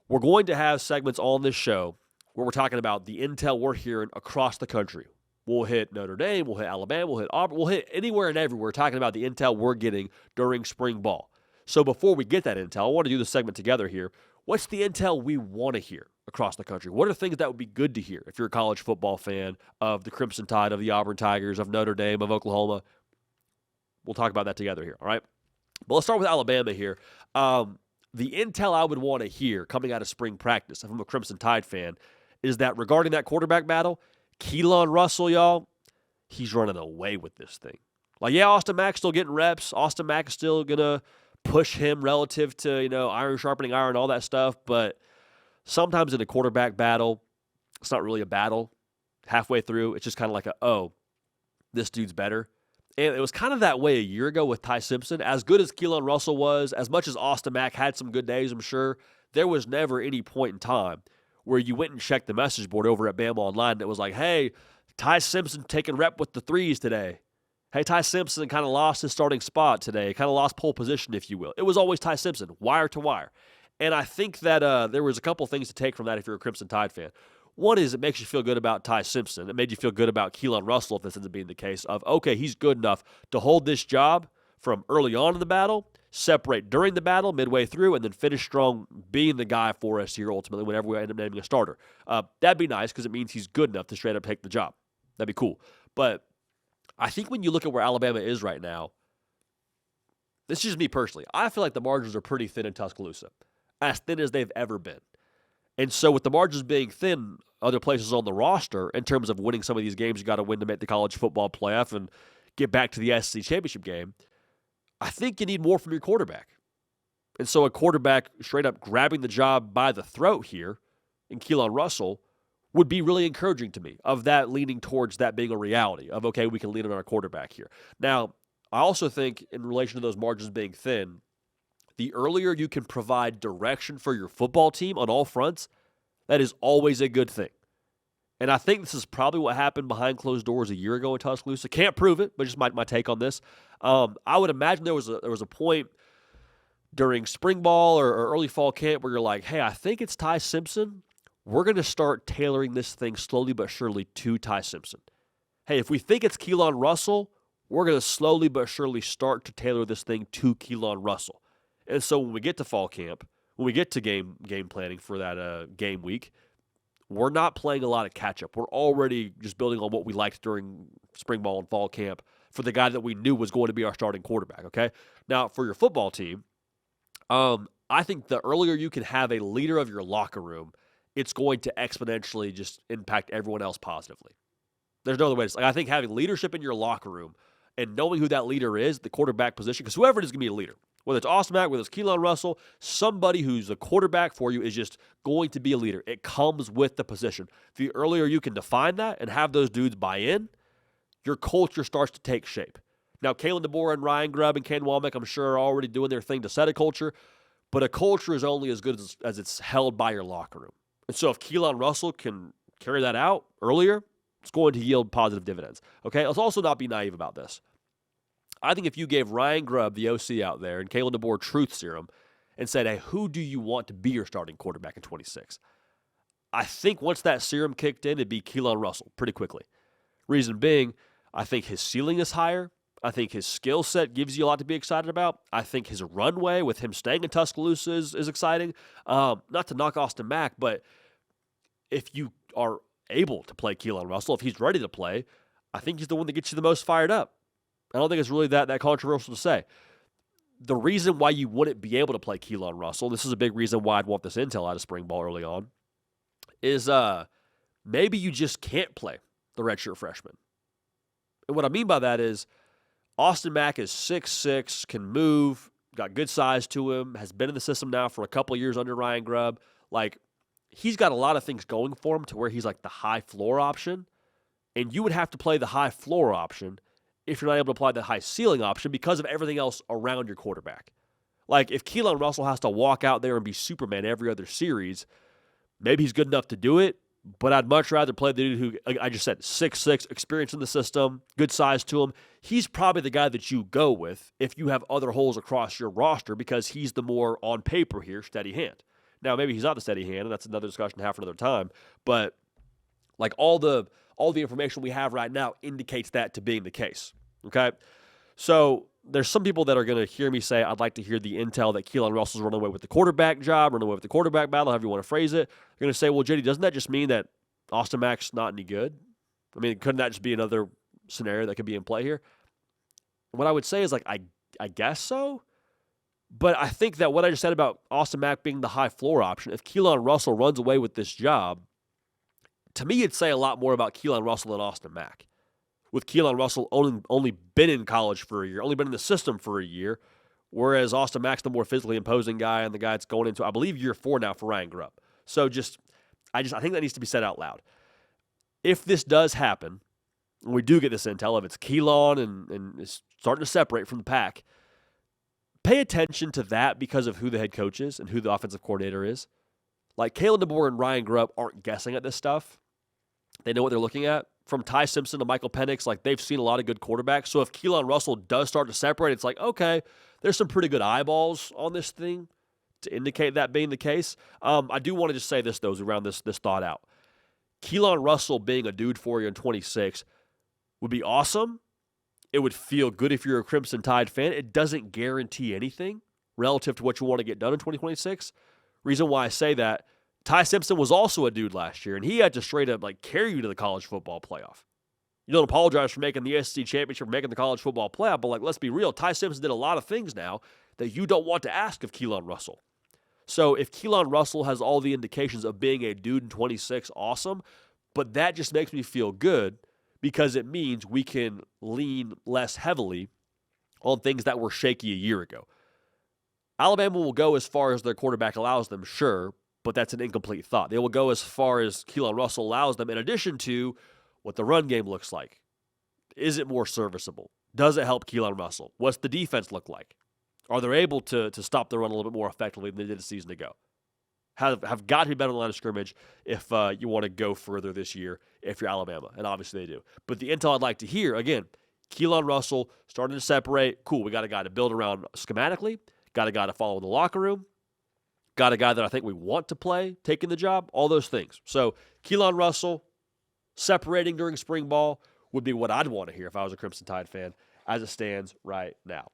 We're going to have segments on this show where we're talking about the intel we're hearing across the country. We'll hit Notre Dame, we'll hit Alabama, we'll hit Auburn, we'll hit anywhere and everywhere talking about the intel we're getting during spring ball. So before we get that intel, I want to do the segment together here. What's the intel we want to hear across the country? What are things that would be good to hear if you're a college football fan of the Crimson Tide, of the Auburn Tigers, of Notre Dame, of Oklahoma? We'll talk about that together here, all right? But let's start with Alabama here. The intel I would want to hear coming out of spring practice, if I'm a Crimson Tide fan, is that regarding that quarterback battle, Keelan Russell, y'all, he's running away with this thing. Like, yeah, Austin Mack's still getting reps. Austin Mack is still going to push him relative to, iron sharpening iron, all that stuff. But sometimes in a quarterback battle, it's not really a battle. Halfway through, it's just kind of like this dude's better. And it was kind of that way a year ago with Ty Simpson. As good as Keelan Russell was, as much as Austin Mack had some good days, I'm sure, there was never any point in time where you went and checked the message board over at Bama Online and it was like, hey, Ty Simpson taking rep with the threes today. Hey, Ty Simpson kind of lost his starting spot today, kind of lost pole position, if you will. It was always Ty Simpson, wire to wire. And I think that there was a couple things to take from that if you're a Crimson Tide fan. One is it makes you feel good about Ty Simpson. It made you feel good about Keelan Russell, if this ends up being the case, of, okay, he's good enough to hold this job from early on in the battle, separate during the battle, midway through, and then finish strong being the guy for us here ultimately whenever we end up naming a starter. That'd be nice because it means he's good enough to straight up take the job. That'd be cool. But I think when you look at where Alabama is right now, this is just me personally, I feel like the margins are pretty thin in Tuscaloosa, as thin as they've ever been. And so with the margins being thin, other places on the roster, in terms of winning some of these games you got to win to make the college football playoff and get back to the SEC championship game, I think you need more from your quarterback. And so a quarterback straight up grabbing the job by the throat here in Keelan Russell would be really encouraging to me, of that leaning towards that being a reality, of, okay, we can lean on our quarterback here. Now, I also think in relation to those margins being thin, the earlier you can provide direction for your football team on all fronts, that is always a good thing. And I think this is probably what happened behind closed doors a year ago in Tuscaloosa. Can't prove it, but just my take on this. I would imagine there was a point during spring ball or early fall camp where you're like, hey, I think it's Ty Simpson. We're going to start tailoring this thing slowly but surely to Ty Simpson. Hey, if we think it's Keelan Russell, we're going to slowly but surely start to tailor this thing to Keelan Russell. And so when we get to fall camp, when we get to game planning for that game week, we're not playing a lot of catch-up. We're already just building on what we liked during spring ball and fall camp for the guy that we knew was going to be our starting quarterback, okay? Now, for your football team, I think the earlier you can have a leader of your locker room, it's going to exponentially just impact everyone else positively. There's no other way to say it. I think having leadership in your locker room and knowing who that leader is, the quarterback position, because whoever it is going to be a leader, whether it's Austin Mack, whether it's Keelan Russell, somebody who's a quarterback for you is just going to be a leader. It comes with the position. The earlier you can define that and have those dudes buy in, your culture starts to take shape. Now, Kalen DeBoer and Ryan Grubb and Ken Womack, I'm sure, are already doing their thing to set a culture, but a culture is only as good as it's held by your locker room. And so if Keelan Russell can carry that out earlier, it's going to yield positive dividends. Okay, let's also not be naive about this. I think if you gave Ryan Grubb, the OC out there, and Kalen DeBoer truth serum and said, hey, who do you want to be your starting quarterback in 26? I think once that serum kicked in, it'd be Keelan Russell pretty quickly. Reason being, I think his ceiling is higher. I think his skill set gives you a lot to be excited about. I think his runway with him staying in Tuscaloosa is exciting. Not to knock Austin Mack, but if you are able to play Keelan Russell, if he's ready to play, I think he's the one that gets you the most fired up. I don't think it's really that controversial to say. The reason why you wouldn't be able to play Keelan Russell, this is a big reason why I'd want this intel out of spring ball early on, is maybe you just can't play the redshirt freshman. And what I mean by that is Austin Mack is 6'6", can move, got good size to him, has been in the system now for a couple of years under Ryan Grubb. Like, he's got a lot of things going for him to where he's like the high floor option. And you would have to play the high floor option if you're not able to apply the high ceiling option because of everything else around your quarterback. Like, if Keelan Russell has to walk out there and be Superman every other series, maybe he's good enough to do it, but I'd much rather play the dude who, like I just said, 6'6", experience in the system, good size to him. He's probably the guy that you go with if you have other holes across your roster because he's the more, on paper here, steady hand. Now, maybe he's not the steady hand, and that's another discussion to have for another time, but like all the information we have right now indicates that to being the case, okay? So there's some people that are going to hear me say, I'd like to hear the intel that Keelan Russell's running away with the quarterback job, running away with the quarterback battle, however you want to phrase it. They're going to say, well, JD, doesn't that just mean that Austin Mack's not any good? I mean, couldn't that just be another scenario that could be in play here? What I would say is, like, I guess so. But I think that what I just said about Austin Mack being the high floor option, if Keelan Russell runs away with this job, to me it'd say a lot more about Keelan Russell than Austin Mack. With Keelan Russell only been in college for a year, only been in the system for a year, whereas Austin Mack's the more physically imposing guy and the guy that's going into, I believe, year 4 now for Ryan Grubb. So I think that needs to be said out loud. If this does happen, and we do get this intel, if it's Keelan and is starting to separate from the pack, pay attention to that because of who the head coach is and who the offensive coordinator is. Like, Kalen DeBoer and Ryan Grubb aren't guessing at this stuff. They know what they're looking at. From Ty Simpson to Michael Penix, like, they've seen a lot of good quarterbacks. So if Keelan Russell does start to separate, it's like, okay, there's some pretty good eyeballs on this thing to indicate that being the case. I do want to just say this, though, as we round this thought out. Keelan Russell being a dude for you in 26 would be awesome. It would feel good if you're a Crimson Tide fan. It doesn't guarantee anything relative to what you want to get done in 2026. Reason why I say that, Ty Simpson was also a dude last year, and he had to straight up like carry you to the college football playoff. You don't apologize for making the SEC championship, for making the college football playoff, but like, let's be real, Ty Simpson did a lot of things now that you don't want to ask of Keelan Russell. So if Keelan Russell has all the indications of being a dude in 26, awesome, but that just makes me feel good because it means we can lean less heavily on things that were shaky a year ago. Alabama will go as far as their quarterback allows them, sure, but that's an incomplete thought. They will go as far as Keelan Russell allows them, in addition to what the run game looks like. Is it more serviceable? Does it help Keelan Russell? What's the defense look like? Are they able to stop the run a little bit more effectively than they did a season ago? Have got to be better on the line of scrimmage if you want to go further this year if you're Alabama, and obviously they do. But the intel I'd like to hear, again, Keelan Russell starting to separate. Cool, we got a guy to build around schematically, got a guy to follow in the locker room, got a guy that I think we want to play, taking the job, all those things. So Keelan Russell separating during spring ball would be what I'd want to hear if I was a Crimson Tide fan as it stands right now.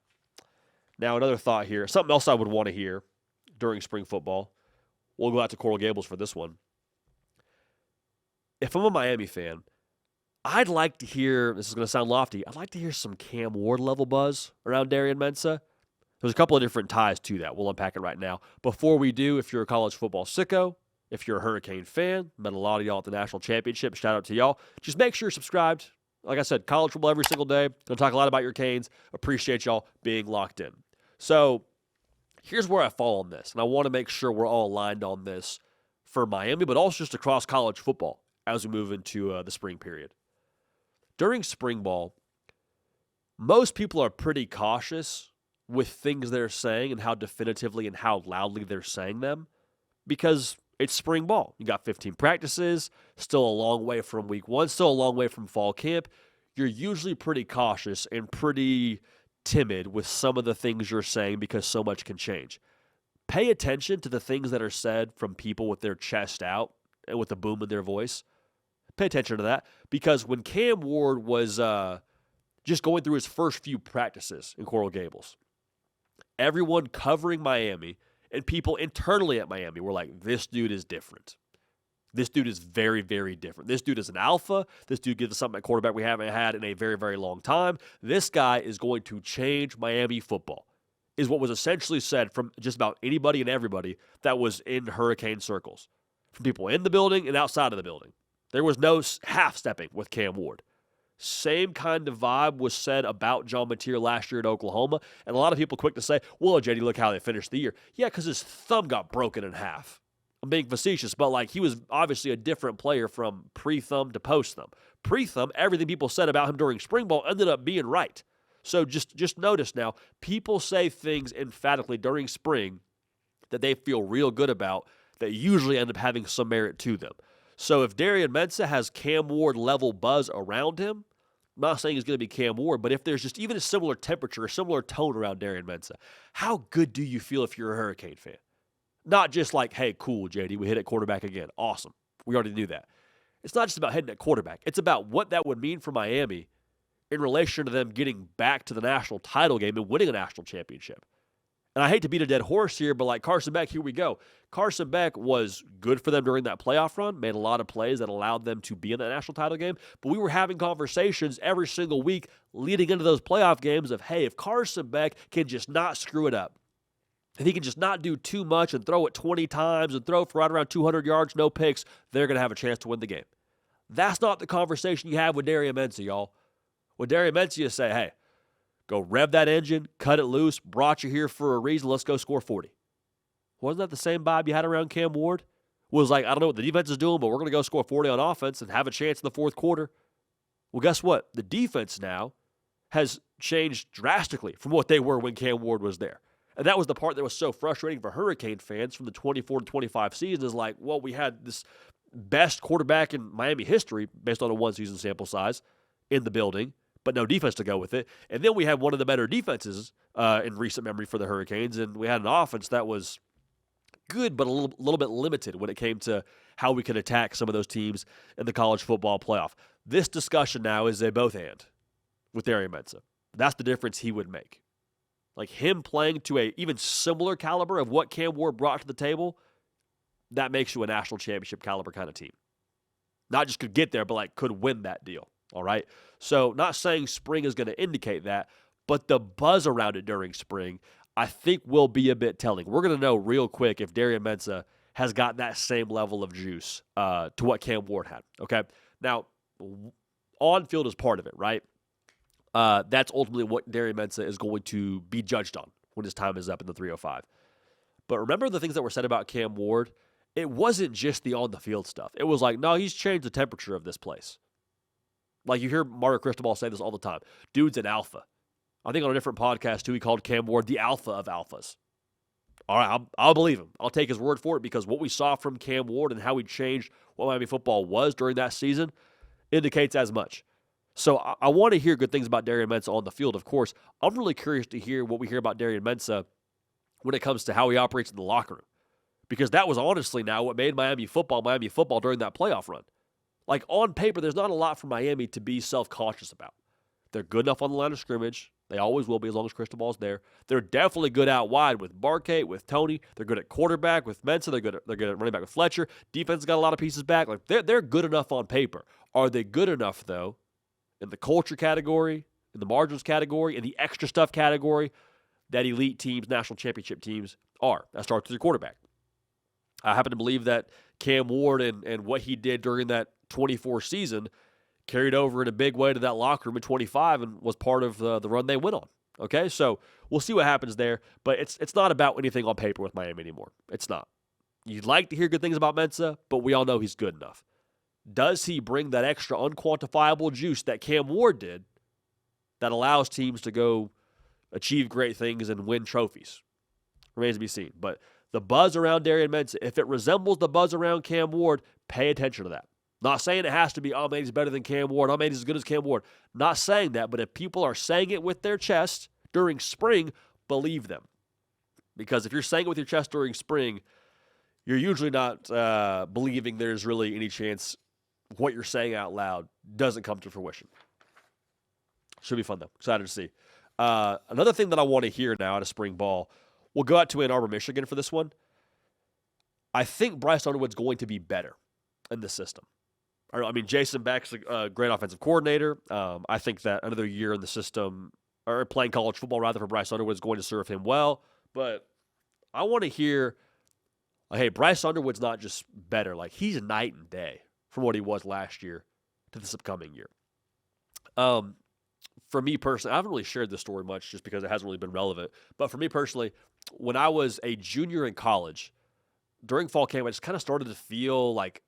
Now, another thought here, something else I would want to hear during spring football. We'll go out to Coral Gables for this one. If I'm a Miami fan, I'd like to hear, this is going to sound lofty, I'd like to hear some Cam Ward level buzz around Darian Mensah. There's a couple of different ties to that. We'll unpack it right now. Before we do, if you're a college football sicko, if you're a Hurricane fan, met a lot of y'all at the National Championship, shout out to y'all. Just make sure you're subscribed. Like I said, college football every single day. Going to talk a lot about your Canes. Appreciate y'all being locked in. So here's where I fall on this, and I want to make sure we're all aligned on this for Miami, but also just across college football as we move into the spring period. During spring ball, most people are pretty cautious with things they're saying and how definitively and how loudly they're saying them because it's spring ball. You got 15 practices, still a long way from week 1, still a long way from fall camp. You're usually pretty cautious and pretty timid with some of the things you're saying because so much can change. Pay attention to the things that are said from people with their chest out and with a boom in their voice. Pay attention to that because when Cam Ward was just going through his first few practices in Coral Gables, everyone covering Miami and people internally at Miami were like, this dude is different. This dude is very, very different. This dude is an alpha. This dude gives us something at quarterback we haven't had in a very, very long time. This guy is going to change Miami football, is what was essentially said from just about anybody and everybody that was in Hurricane circles, from people in the building and outside of the building. There was no half-stepping with Cam Ward. Same kind of vibe was said about John Mateer last year at Oklahoma, and a lot of people quick to say, well, JD, look how they finished the year. Yeah, because his thumb got broken in half. I'm being facetious, but like he was obviously a different player from pre-thumb to post-thumb. Pre-thumb, everything people said about him during spring ball ended up being right. So just notice now, people say things emphatically during spring that they feel real good about that usually end up having some merit to them. So if Darian Mensah has Cam Ward level buzz around him, I'm not saying he's going to be Cam Ward, but if there's just even a similar temperature, a similar tone around Darian Mensah, how good do you feel if you're a Hurricane fan? Not just like, hey, cool, JD, we hit at quarterback again. Awesome. We already knew that. It's not just about hitting at quarterback. It's about what that would mean for Miami in relation to them getting back to the national title game and winning a national championship. And I hate to beat a dead horse here, but like Carson Beck, here we go. Carson Beck was good for them during that playoff run, made a lot of plays that allowed them to be in that national title game. But we were having conversations every single week leading into those playoff games of, hey, if Carson Beck can just not screw it up, if he can just not do too much and throw it 20 times and throw for right around 200 yards, no picks, they're going to have a chance to win the game. That's not the conversation you have with Darian Mensah, y'all. With Darian Mensah, you say, hey, go rev that engine, cut it loose, brought you here for a reason, let's go score 40. Wasn't that the same vibe you had around Cam Ward? Was like, I don't know what the defense is doing, but we're going to go score 40 on offense and have a chance in the fourth quarter. Well, guess what? The defense now has changed drastically from what they were when Cam Ward was there. And that was the part that was so frustrating for Hurricane fans from the 24 to 25 season is like, well, we had this best quarterback in Miami history based on a one-season sample size in the building, but no defense to go with it. And then we had one of the better defenses in recent memory for the Hurricanes, and we had an offense that was good but a little bit limited when it came to how we could attack some of those teams in the college football playoff. This discussion now is a both and with Darian Mensah. That's the difference he would make. Like him playing to a even similar caliber of what Cam Ward brought to the table, that makes you a national championship caliber kind of team. Not just could get there, but like could win that deal. All right. So not saying spring is going to indicate that, but the buzz around it during spring, I think will be a bit telling. We're going to know real quick if Darian Mensah has got that same level of juice to what Cam Ward had. Okay. Now, on field is part of it, right? That's ultimately what Darian Mensah is going to be judged on when his time is up in the 305. But remember the things that were said about Cam Ward? It wasn't just the on-the-field stuff. It was like, no, he's changed the temperature of this place. Like you hear Mario Cristobal say this all the time. Dude's an alpha. I think on a different podcast, too, he called Cam Ward the alpha of alphas. All right, I'll believe him. I'll take his word for it because what we saw from Cam Ward and how he changed what Miami football was during that season indicates as much. So I want to hear good things about Darian Mensah on the field, of course. I'm really curious to hear what we hear about Darian Mensah when it comes to how he operates in the locker room. Because that was honestly now what made Miami football during that playoff run. Like on paper, there's not a lot for Miami to be self-conscious about. They're good enough on the line of scrimmage. They always will be as long as Cristobal's there. They're definitely good out wide with Barkate, with Tony. They're good at quarterback with Mensah. They're good at running back with Fletcher. Defense has got a lot of pieces back. Like they're good enough on paper. Are they good enough, though, in the culture category, in the margins category, in the extra stuff category that elite teams, national championship teams are? That starts with your quarterback. I happen to believe that Cam Ward and what he did during that 24 season carried over in a big way to that locker room in 25 and was part of the run they went on. Okay, so we'll see what happens there, but it's not about anything on paper with Miami anymore. It's not. You'd like to hear good things about Mensah, but we all know he's good enough. Does he bring that extra unquantifiable juice that Cam Ward did that allows teams to go achieve great things and win trophies? Remains to be seen. But the buzz around Darian Mensah, if it resembles the buzz around Cam Ward, pay attention to that. Not saying it has to be, oh, man, he's better than Cam Ward. Oh, man, he's as good as Cam Ward. Not saying that, but if people are saying it with their chest during spring, believe them. Because if you're saying it with your chest during spring, you're usually not believing there's really any chance what you're saying out loud doesn't come to fruition. Should be fun, though. Excited to see. Another thing that I want to hear now out of spring ball, we'll go out to Ann Arbor, Michigan for this one. I think Bryce Underwood's going to be better in this system. I mean, Jason Beck's a great offensive coordinator. I think that another year in the system, or playing college football rather, for Bryce Underwood is going to serve him well. But I want to hear, hey, Bryce Underwood's not just better. Like, he's night and day from what he was last year to this upcoming year. For me personally, I haven't really shared this story much just because it hasn't really been relevant. But for me personally, when I was a junior in college, during fall camp, I just kind of started to feel like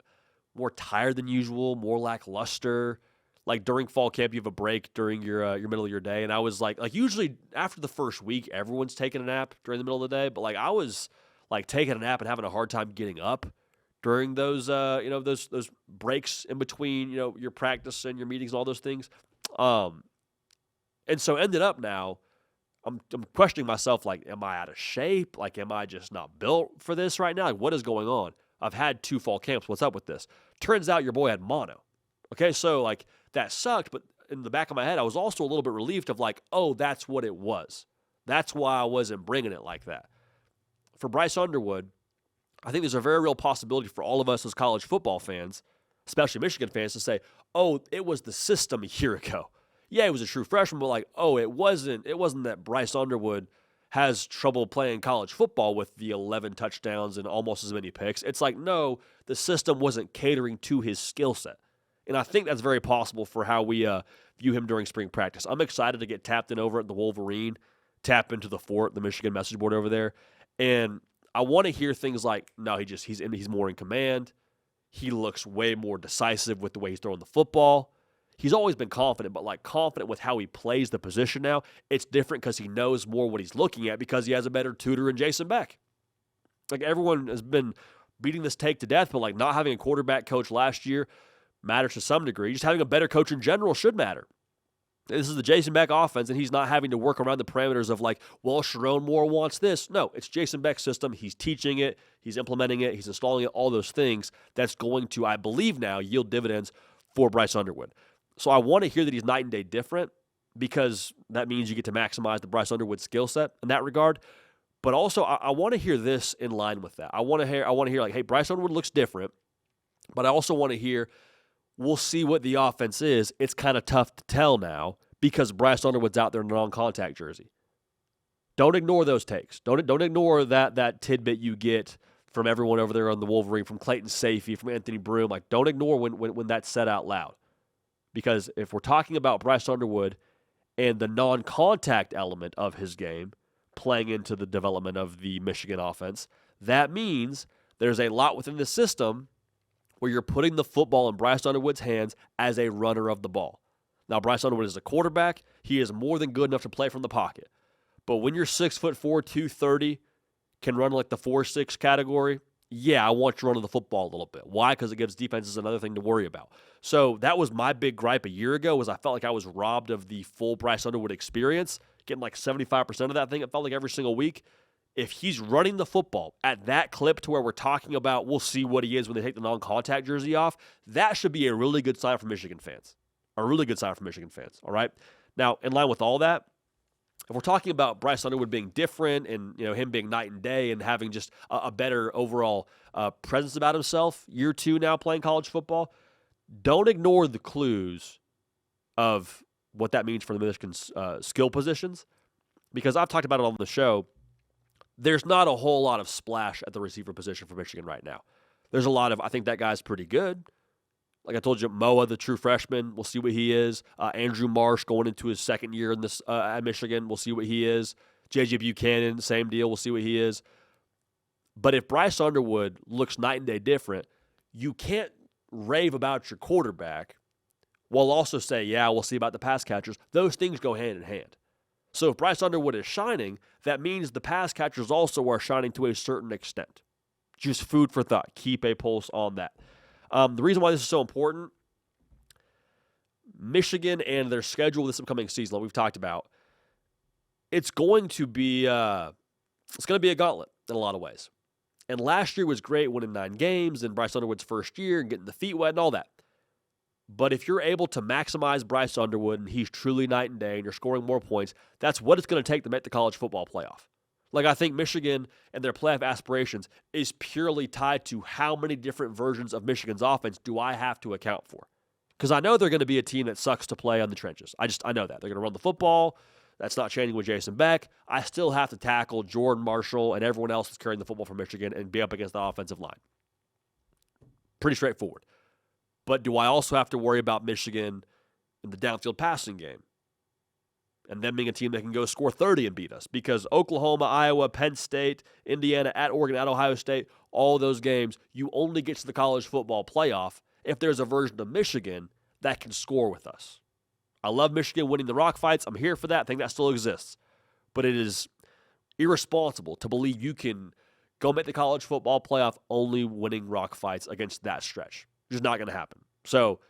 more tired than usual, more lackluster. Like during fall camp, you have a break during your middle of your day, and I was like usually after the first week, everyone's taking a nap during the middle of the day, but like I was like taking a nap and having a hard time getting up during those those breaks in between your practice and your meetings and all those things, and so ended up now. I'm questioning myself, like, am I out of shape? Like, am I just not built for this right now? Like, what is going on? I've had 2 fall camps. What's up with this? Turns out your boy had mono. Okay, so, like, that sucked, but in the back of my head, I was also a little bit relieved of, like, oh, that's what it was. That's why I wasn't bringing it like that. For Bryce Underwood, I think there's a very real possibility for all of us as college football fans, especially Michigan fans, to say, oh, it was the system a year ago. Yeah, he was a true freshman, but like, oh, it wasn't that Bryce Underwood has trouble playing college football with the 11 touchdowns and almost as many picks. It's like, no, the system wasn't catering to his skill set. And I think that's very possible for how we view him during spring practice. I'm excited to get tapped in over at the Wolverine, tap into the Fort, the Michigan message board over there. And I want to hear things like, no, he's more in command. He looks way more decisive with the way he's throwing the football. He's always been confident, but like confident with how he plays the position now. It's different because he knows more what he's looking at because he has a better tutor in Jason Beck. Like everyone has been beating this take to death, but like not having a quarterback coach last year matters to some degree. Just having a better coach in general should matter. This is the Jason Beck offense, and he's not having to work around the parameters of like, well, Sharon Moore wants this. No, it's Jason Beck's system. He's teaching it. He's implementing it. He's installing it, all those things. That's going to, I believe now, yield dividends for Bryce Underwood. So I want to hear that he's night and day different because that means you get to maximize the Bryce Underwood skill set in that regard. But also, I want to hear this in line with that. I want to hear like, hey, Bryce Underwood looks different, but I also want to hear we'll see what the offense is. It's kind of tough to tell now because Bryce Underwood's out there in a non-contact jersey. Don't ignore those takes. Don't ignore that tidbit you get from everyone over there on the Wolverine, from Clayton Safey, from Anthony Broom. Like, don't ignore when that's said out loud. Because if we're talking about Bryce Underwood and the non-contact element of his game playing into the development of the Michigan offense, that means there's a lot within the system where you're putting the football in Bryce Underwood's hands as a runner of the ball. Now, Bryce Underwood is a quarterback. He is more than good enough to play from the pocket. But when you're 6'4", 230, can run like the 4.6 category, yeah, I want you running the football a little bit. Why? Because it gives defenses another thing to worry about. So that was my big gripe a year ago, was I felt like I was robbed of the full Bryce Underwood experience, getting like 75% of that thing. It felt like every single week. If he's running the football at that clip to where we're talking about we'll see what he is when they take the non-contact jersey off, that should be a really good sign for Michigan fans. A really good sign for Michigan fans, all right? Now, in line with all that, if we're talking about Bryce Underwood being different and him being night and day and having just a better overall presence about himself, year 2 now playing college football, don't ignore the clues of what that means for the Michigan's skill positions, because I've talked about it on the show. There's not a whole lot of splash at the receiver position for Michigan right now. There's a lot of, I think that guy's pretty good. Like I told you, Moa, the true freshman, we'll see what he is. Andrew Marsh going into his second year in this at Michigan, we'll see what he is. J.J. Buchanan, same deal, we'll see what he is. But if Bryce Underwood looks night and day different, you can't rave about your quarterback while also say, yeah, we'll see about the pass catchers. Those things go hand in hand. So if Bryce Underwood is shining, that means the pass catchers also are shining to a certain extent. Just food for thought. Keep a pulse on that. The reason why this is so important, Michigan and their schedule this upcoming season, like we've talked about, it's going to be a gauntlet in a lot of ways. And last year was great, winning 9 games, and Bryce Underwood's first year and getting the feet wet and all that. But if you're able to maximize Bryce Underwood and he's truly night and day and you're scoring more points, that's what it's going to take to make the college football playoff. Like, I think Michigan and their playoff aspirations is purely tied to how many different versions of Michigan's offense do I have to account for. Because I know they're going to be a team that sucks to play on the trenches. I know that. They're going to run the football. That's not changing with Jason Beck. I still have to tackle Jordan Marshall and everyone else that's carrying the football for Michigan and be up against the offensive line. Pretty straightforward. But do I also have to worry about Michigan in the downfield passing game? and them being a team that can go score 30 and beat us, because Oklahoma, Iowa, Penn State, Indiana, at Oregon, at Ohio State, all those games, you only get to the college football playoff if there's a version of Michigan that can score with us. I love Michigan winning the rock fights. I'm here for that. I think that still exists. But it is irresponsible to believe you can go make the college football playoff only winning rock fights against that stretch. It's just not going to happen. So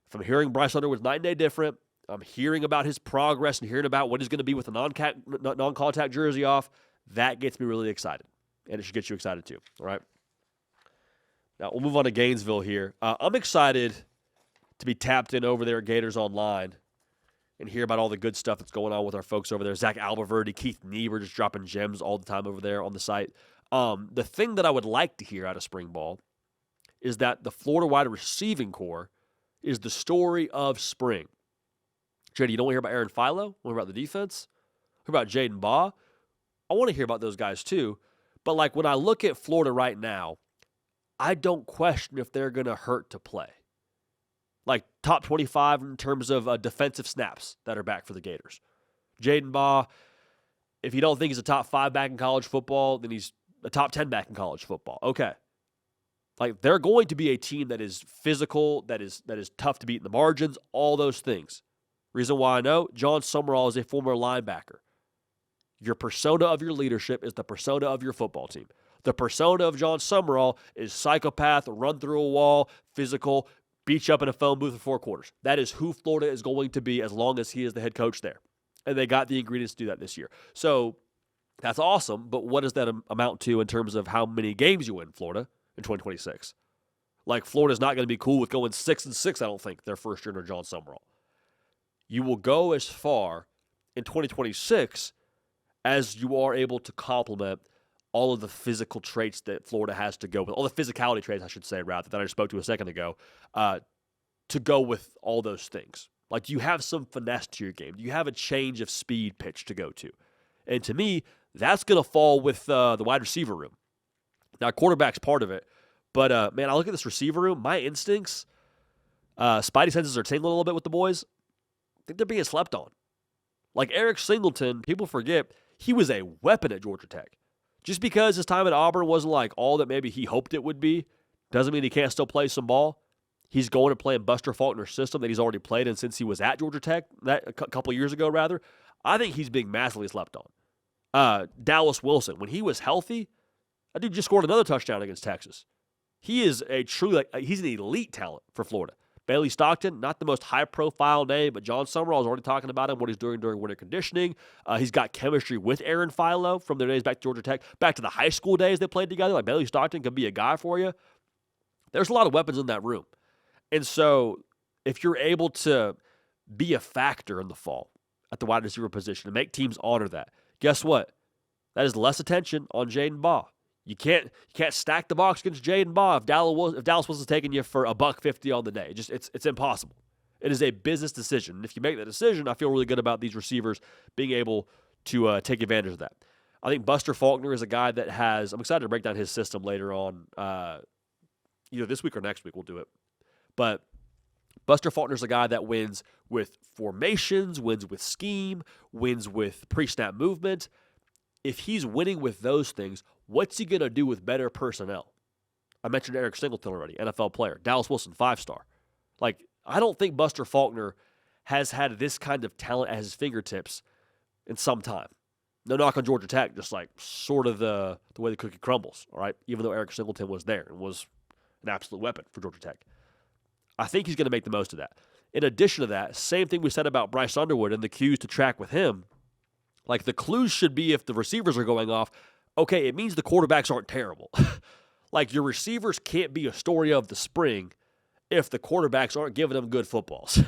if I'm hearing Bryce Underwood's night and day different, I'm hearing about his progress and hearing about what he's going to be with a non-contact jersey off, that gets me really excited. And it should get you excited too, all right? Now, we'll move on to Gainesville here. I'm excited to be tapped in over there at Gators Online and hear about all the good stuff that's going on with our folks over there. Zach Alberverdi, Keith Niebuhr just dropping gems all the time over there on the site. The thing that I would like to hear out of spring ball is that the Florida wide receiving core is the story of spring. JD, you don't want to hear about Aaron Philo? Want to hear about the defense? Hear about Jaden Baugh? I want to hear about those guys too. But like when I look at Florida right now, I don't question if they're going to hurt to play. Like top 25 in terms of defensive snaps that are back for the Gators. Jaden Baugh, if you don't think he's a top 5 back in college football, then he's a top 10 back in college football. Okay. Like they're going to be a team that is physical, that is tough to beat in the margins, all those things. Reason why I know, John Summerall is a former linebacker. Your persona of your leadership is the persona of your football team. The persona of John Summerall is psychopath, run through a wall, physical, beat you up in a phone booth for 4 quarters. That is who Florida is going to be as long as he is the head coach there. And they got the ingredients to do that this year. So that's awesome, but what does that amount to in terms of how many games you win, Florida, in 2026? Like, Florida's not going to be cool with going 6-6, I don't think, their first year under John Summerall. You will go as far in 2026 as you are able to complement all of the physical traits that Florida has to go with, all the physicality traits, I should say, rather, that I spoke to a second ago, to go with all those things. Like, you have some finesse to your game. You have a change of speed pitch to go to. And to me, that's going to fall with the wide receiver room. Now, quarterback's part of it. But, man, I look at this receiver room, my instincts, spidey senses are tingling a little bit with the boys. I think they're being slept on. Like Eric Singleton, people forget, he was a weapon at Georgia Tech. Just because his time at Auburn wasn't like all that maybe he hoped it would be, doesn't mean he can't still play some ball. He's going to play in Buster Faulkner's system that he's already played in since he was at Georgia Tech, that a couple years ago, rather. I think he's being massively slept on. Dallas Wilson, when he was healthy, that dude just scored another touchdown against Texas. He is a truly, he's an elite talent for Florida. Bailey Stockton, not the most high-profile name, but John Summerall is already talking about him, what he's doing during winter conditioning. He's got chemistry with Aaron Philo from their days back to Georgia Tech, back to the high school days they played together. Like Bailey Stockton could be a guy for you. There's a lot of weapons in that room. And so if you're able to be a factor in the fall at the wide receiver position and make teams honor that, guess what? That is less attention on Jaden Baugh. You can't stack the box against Jaden Baugh if Dallas wasn't taking you for $150 on the day. It's impossible. It is a business decision. And if you make that decision, I feel really good about these receivers being able to take advantage of that. I think Buster Faulkner is a guy that has – I'm excited to break down his system later on. Either this week or next week we'll do it. But Buster Faulkner is a guy that wins with formations, wins with scheme, wins with pre-snap movement. If he's winning with those things, what's he going to do with better personnel? I mentioned Eric Singleton already, NFL player. Dallas Wilson, 5-star. Like, I don't think Buster Faulkner has had this kind of talent at his fingertips in some time. No knock on Georgia Tech, just like sort of the way the cookie crumbles, all right? Even though Eric Singleton was there and was an absolute weapon for Georgia Tech. I think he's going to make the most of that. In addition to that, same thing we said about Bryce Underwood and the cues to track with him. Like, the clues should be if the receivers are going off, okay, it means the quarterbacks aren't terrible. Like, your receivers can't be a story of the spring if the quarterbacks aren't giving them good footballs.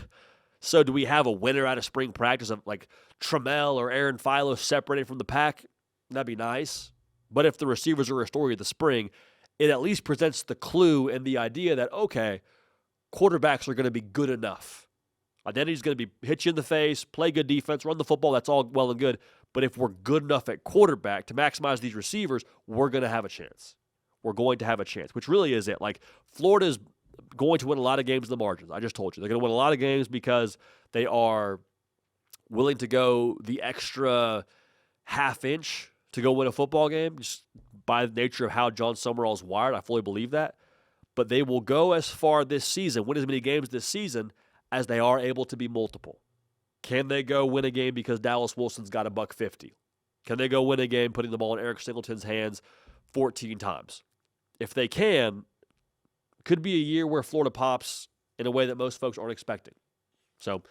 So do we have a winner out of spring practice of, like, Trammell or Aaron Philo separated from the pack? That'd be nice. But if the receivers are a story of the spring, it at least presents the clue and the idea that, okay, quarterbacks are going to be good enough. Identity's going to be hit you in the face, play good defense, run the football, that's all well and good. But if we're good enough at quarterback to maximize these receivers, we're going to have a chance. We're going to have a chance, which really is it. Like, Florida's going to win a lot of games in the margins. I just told you. They're going to win a lot of games because they are willing to go the extra half inch to go win a football game, just by the nature of how John Summerall is wired. I fully believe that. But they will go as far this season, win as many games this season as they are able to be multiple. Can they go win a game because Dallas Wilson's got $150? Can they go win a game putting the ball in Eric Singleton's hands 14 times? If they can, could be a year where Florida pops in a way that most folks aren't expecting. So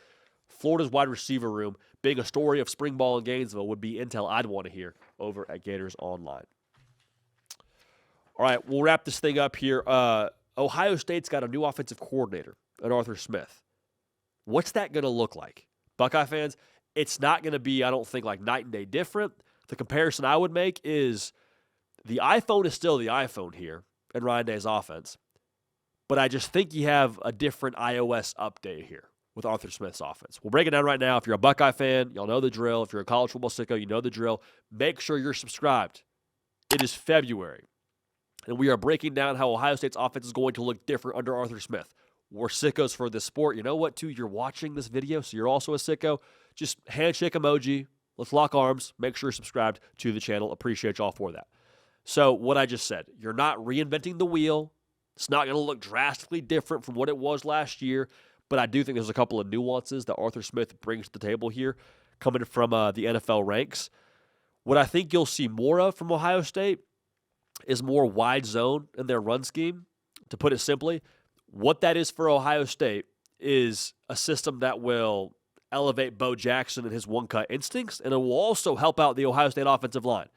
Florida's wide receiver room being a story of spring ball in Gainesville would be intel I'd want to hear over at Gators Online. All right, we'll wrap this thing up here. Ohio State's got a new offensive coordinator at Arthur Smith. What's that going to look like? Buckeye fans, it's not going to be, I don't think, like night and day different. The comparison I would make is the iPhone is still the iPhone here in Ryan Day's offense, but I just think you have a different iOS update here with Arthur Smith's offense. We'll break it down right now. If you're a Buckeye fan, y'all know the drill. If you're a college football sicko, you know the drill. Make sure you're subscribed. It is February, and we are breaking down how Ohio State's offense is going to look different under Arthur Smith. We're sickos for this sport. You know what, too? You're watching this video, so you're also a sicko. Just handshake emoji. Let's lock arms. Make sure you're subscribed to the channel. Appreciate y'all for that. So what I just said, you're not reinventing the wheel. It's not going to look drastically different from what it was last year, but I do think there's a couple of nuances that Arthur Smith brings to the table here coming from the NFL ranks. What I think you'll see more of from Ohio State is more wide zone in their run scheme. To put it simply, what that is for Ohio State is a system that will elevate Bo Jackson and his one-cut instincts, and it will also help out the Ohio State offensive line.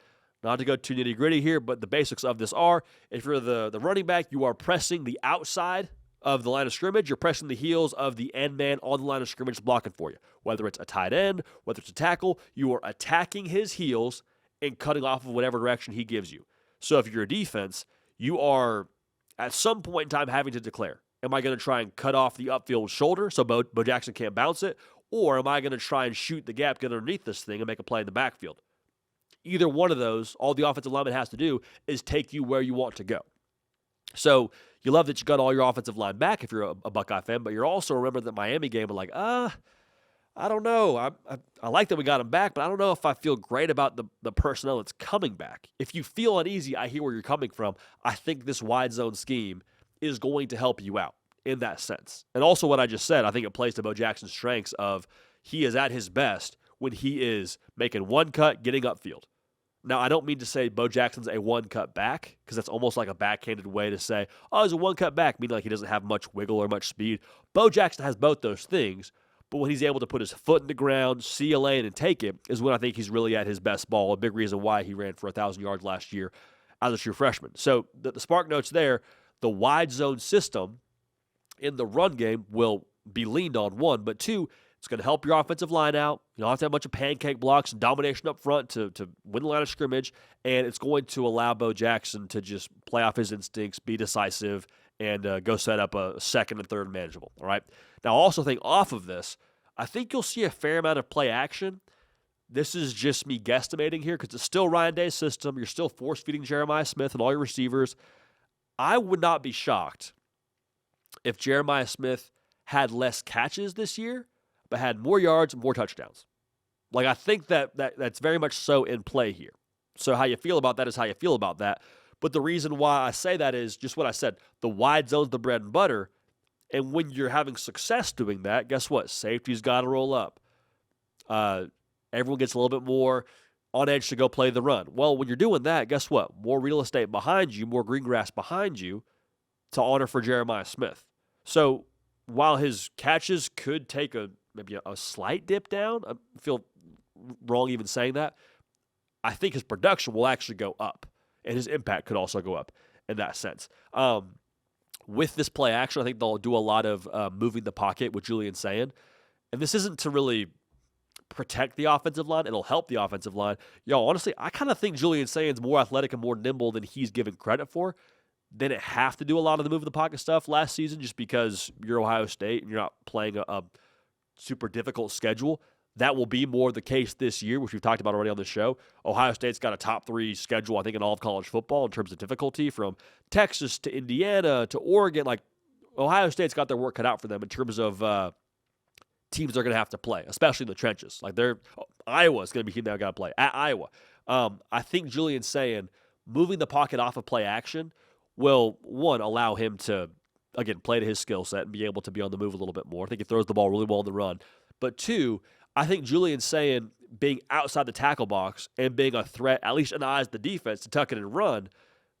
Not to go too nitty-gritty here, but the basics of this are, if you're the running back, you are pressing the outside of the line of scrimmage. You're pressing the heels of the end man on the line of scrimmage blocking for you. Whether it's a tight end, whether it's a tackle, you are attacking his heels and cutting off of whatever direction he gives you. So if you're a defense, you are at some point in time having to declare, am I going to try and cut off the upfield shoulder so Bo Jackson can't bounce it, or am I going to try and shoot the gap, get underneath this thing, and make a play in the backfield? Either one of those, all the offensive lineman has to do is take you where you want to go. So you love that you got all your offensive line back if you're a Buckeye fan, but you're also remember that Miami game, like, I don't know. I like that we got him back, but I don't know if I feel great about the personnel that's coming back. If you feel uneasy, I hear where you're coming from. I think this wide zone scheme is going to help you out in that sense. And also what I just said, I think it plays to Bo Jackson's strengths of he is at his best when he is making one cut, getting upfield. Now, I don't mean to say Bo Jackson's a one-cut back, because that's almost like a backhanded way to say, oh, he's a one-cut back, meaning like he doesn't have much wiggle or much speed. Bo Jackson has both those things, but when he's able to put his foot in the ground, see a lane, and take it is when I think he's really at his best ball, a big reason why he ran for 1,000 yards last year as a true freshman. So the spark notes there, the wide zone system in the run game will be leaned on, one, but two, it's going to help your offensive line out. You don't have to have a bunch of pancake blocks and domination up front to win the line of scrimmage, and it's going to allow Bo Jackson to just play off his instincts, be decisive, and go set up a second and third manageable. All right. Now, I also think off of this, I think you'll see a fair amount of play action. This is just me guesstimating here because it's still Ryan Day's system. You're still force-feeding Jeremiah Smith and all your receivers. I would not be shocked if Jeremiah Smith had less catches this year, but had more yards and more touchdowns. Like, I think that's very much so in play here. So how you feel about that is how you feel about that. But the reason why I say that is just what I said. The wide zone's the bread and butter. And when you're having success doing that, guess what? Safety's got to roll up. Everyone gets a little bit more on edge to go play the run. Well, when you're doing that, guess what? More real estate behind you, more green grass behind you to honor for Jeremiah Smith. So while his catches could take maybe a slight dip down, I feel wrong even saying that, I think his production will actually go up, and his impact could also go up in that sense. With this play action, I think they'll do a lot of moving the pocket with Julian Sayin, and this isn't to really protect the offensive line. It'll help the offensive line. Honestly, I kind of think Julian Sayin's more athletic and more nimble than he's given credit for. They didn't have to do a lot of the move the pocket stuff last season just because you're Ohio State and you're not playing a super difficult schedule. That will be more the case this year, which we've talked about already on the show. Ohio State's got a top 3 schedule, I think, in all of college football in terms of difficulty, from Texas to Indiana to Oregon. Like, Ohio State's got their work cut out for them in terms of teams are going to have to play, especially in the trenches. Like Iowa's going to be a team they're going to play at Iowa. I think Julian saying moving the pocket off of play action will, one, allow him to, again, play to his skill set and be able to be on the move a little bit more. I think he throws the ball really well on the run. But two, I think Julian saying being outside the tackle box and being a threat, at least in the eyes of the defense, to tuck it and run.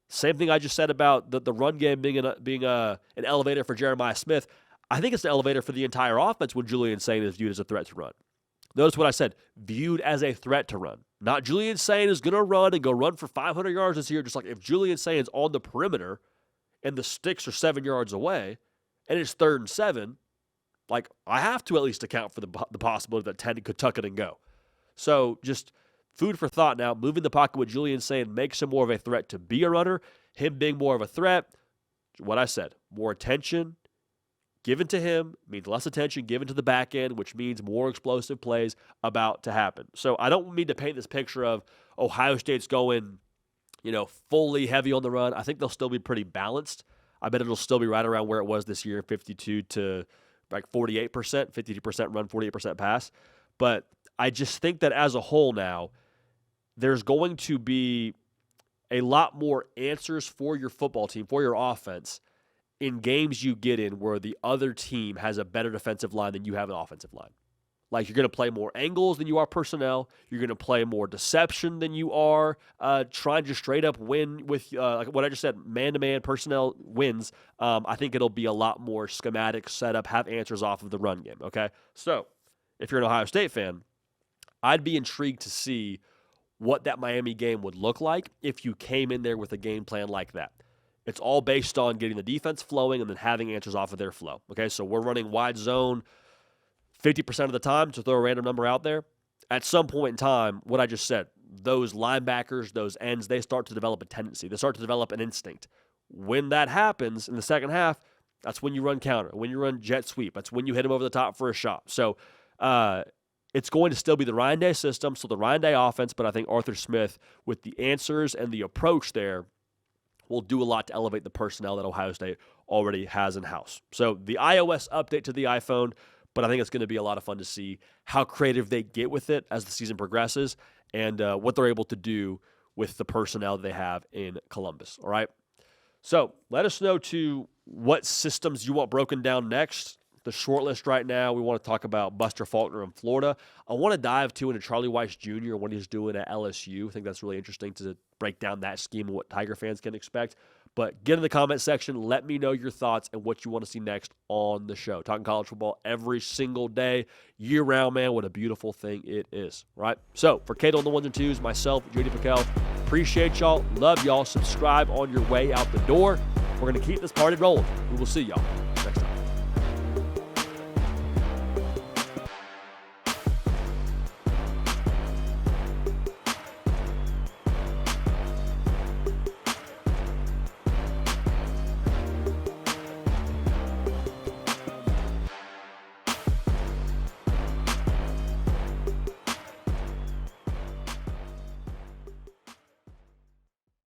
Same thing I just said about the run game being an elevator for Jeremiah Smith. I think it's an elevator for the entire offense when Julian Sain is viewed as a threat to run. Notice what I said, viewed as a threat to run. Not Julian Sain is going to run and go run for 500 yards this year. Just like if Julian Sain is on the perimeter and the sticks are 7 yards away and it's 3rd and 7, like I have to at least account for the possibility that Teddy could tuck it and go. So just food for thought now. Moving the pocket with Julian Sain makes him more of a threat to be a runner. Him being more of a threat, what I said, more attention given to him means less attention given to the back end, which means more explosive plays about to happen. So I don't mean to paint this picture of Ohio State's going, fully heavy on the run. I think they'll still be pretty balanced. I bet it'll still be right around where it was this year, 52 to like 48%, 52% run, 48% pass. But I just think that as a whole now, there's going to be a lot more answers for your football team, for your offense, in games you get in where the other team has a better defensive line than you have an offensive line. Like you're going to play more angles than you are personnel. You're going to play more deception than you are trying to straight up win with, like what I just said, man-to-man personnel wins. I think it'll be a lot more schematic setup, have answers off of the run game, okay? So if you're an Ohio State fan, I'd be intrigued to see what that Miami game would look like if you came in there with a game plan like that. It's all based on getting the defense flowing and then having answers off of their flow. Okay, so we're running wide zone 50% of the time, to throw a random number out there. At some point in time, what I just said, those linebackers, those ends, they start to develop a tendency. They start to develop an instinct. When that happens in the second half, that's when you run counter, when you run jet sweep. That's when you hit them over the top for a shot. So it's going to still be the Ryan Day system, so the Ryan Day offense, but I think Arthur Smith, with the answers and the approach there, will do a lot to elevate the personnel that Ohio State already has in-house. So the iOS update to the iPhone, but I think it's going to be a lot of fun to see how creative they get with it as the season progresses and what they're able to do with the personnel they have in Columbus, all right? So let us know, too, what systems you want broken down next. The short list right now, we want to talk about Buster Faulkner in Florida. I want to dive, too, into Charlie Weiss Jr. and what he's doing at LSU. I think that's really interesting to break down that scheme and what Tiger fans can expect. But get in the comment section. Let me know your thoughts and what you want to see next on the show. Talking college football every single day, year-round, man. What a beautiful thing it is, right? So for Cato on the ones and twos, myself, JD PicKell, appreciate y'all. Love y'all. Subscribe on your way out the door. We're going to keep this party rolling. We will see y'all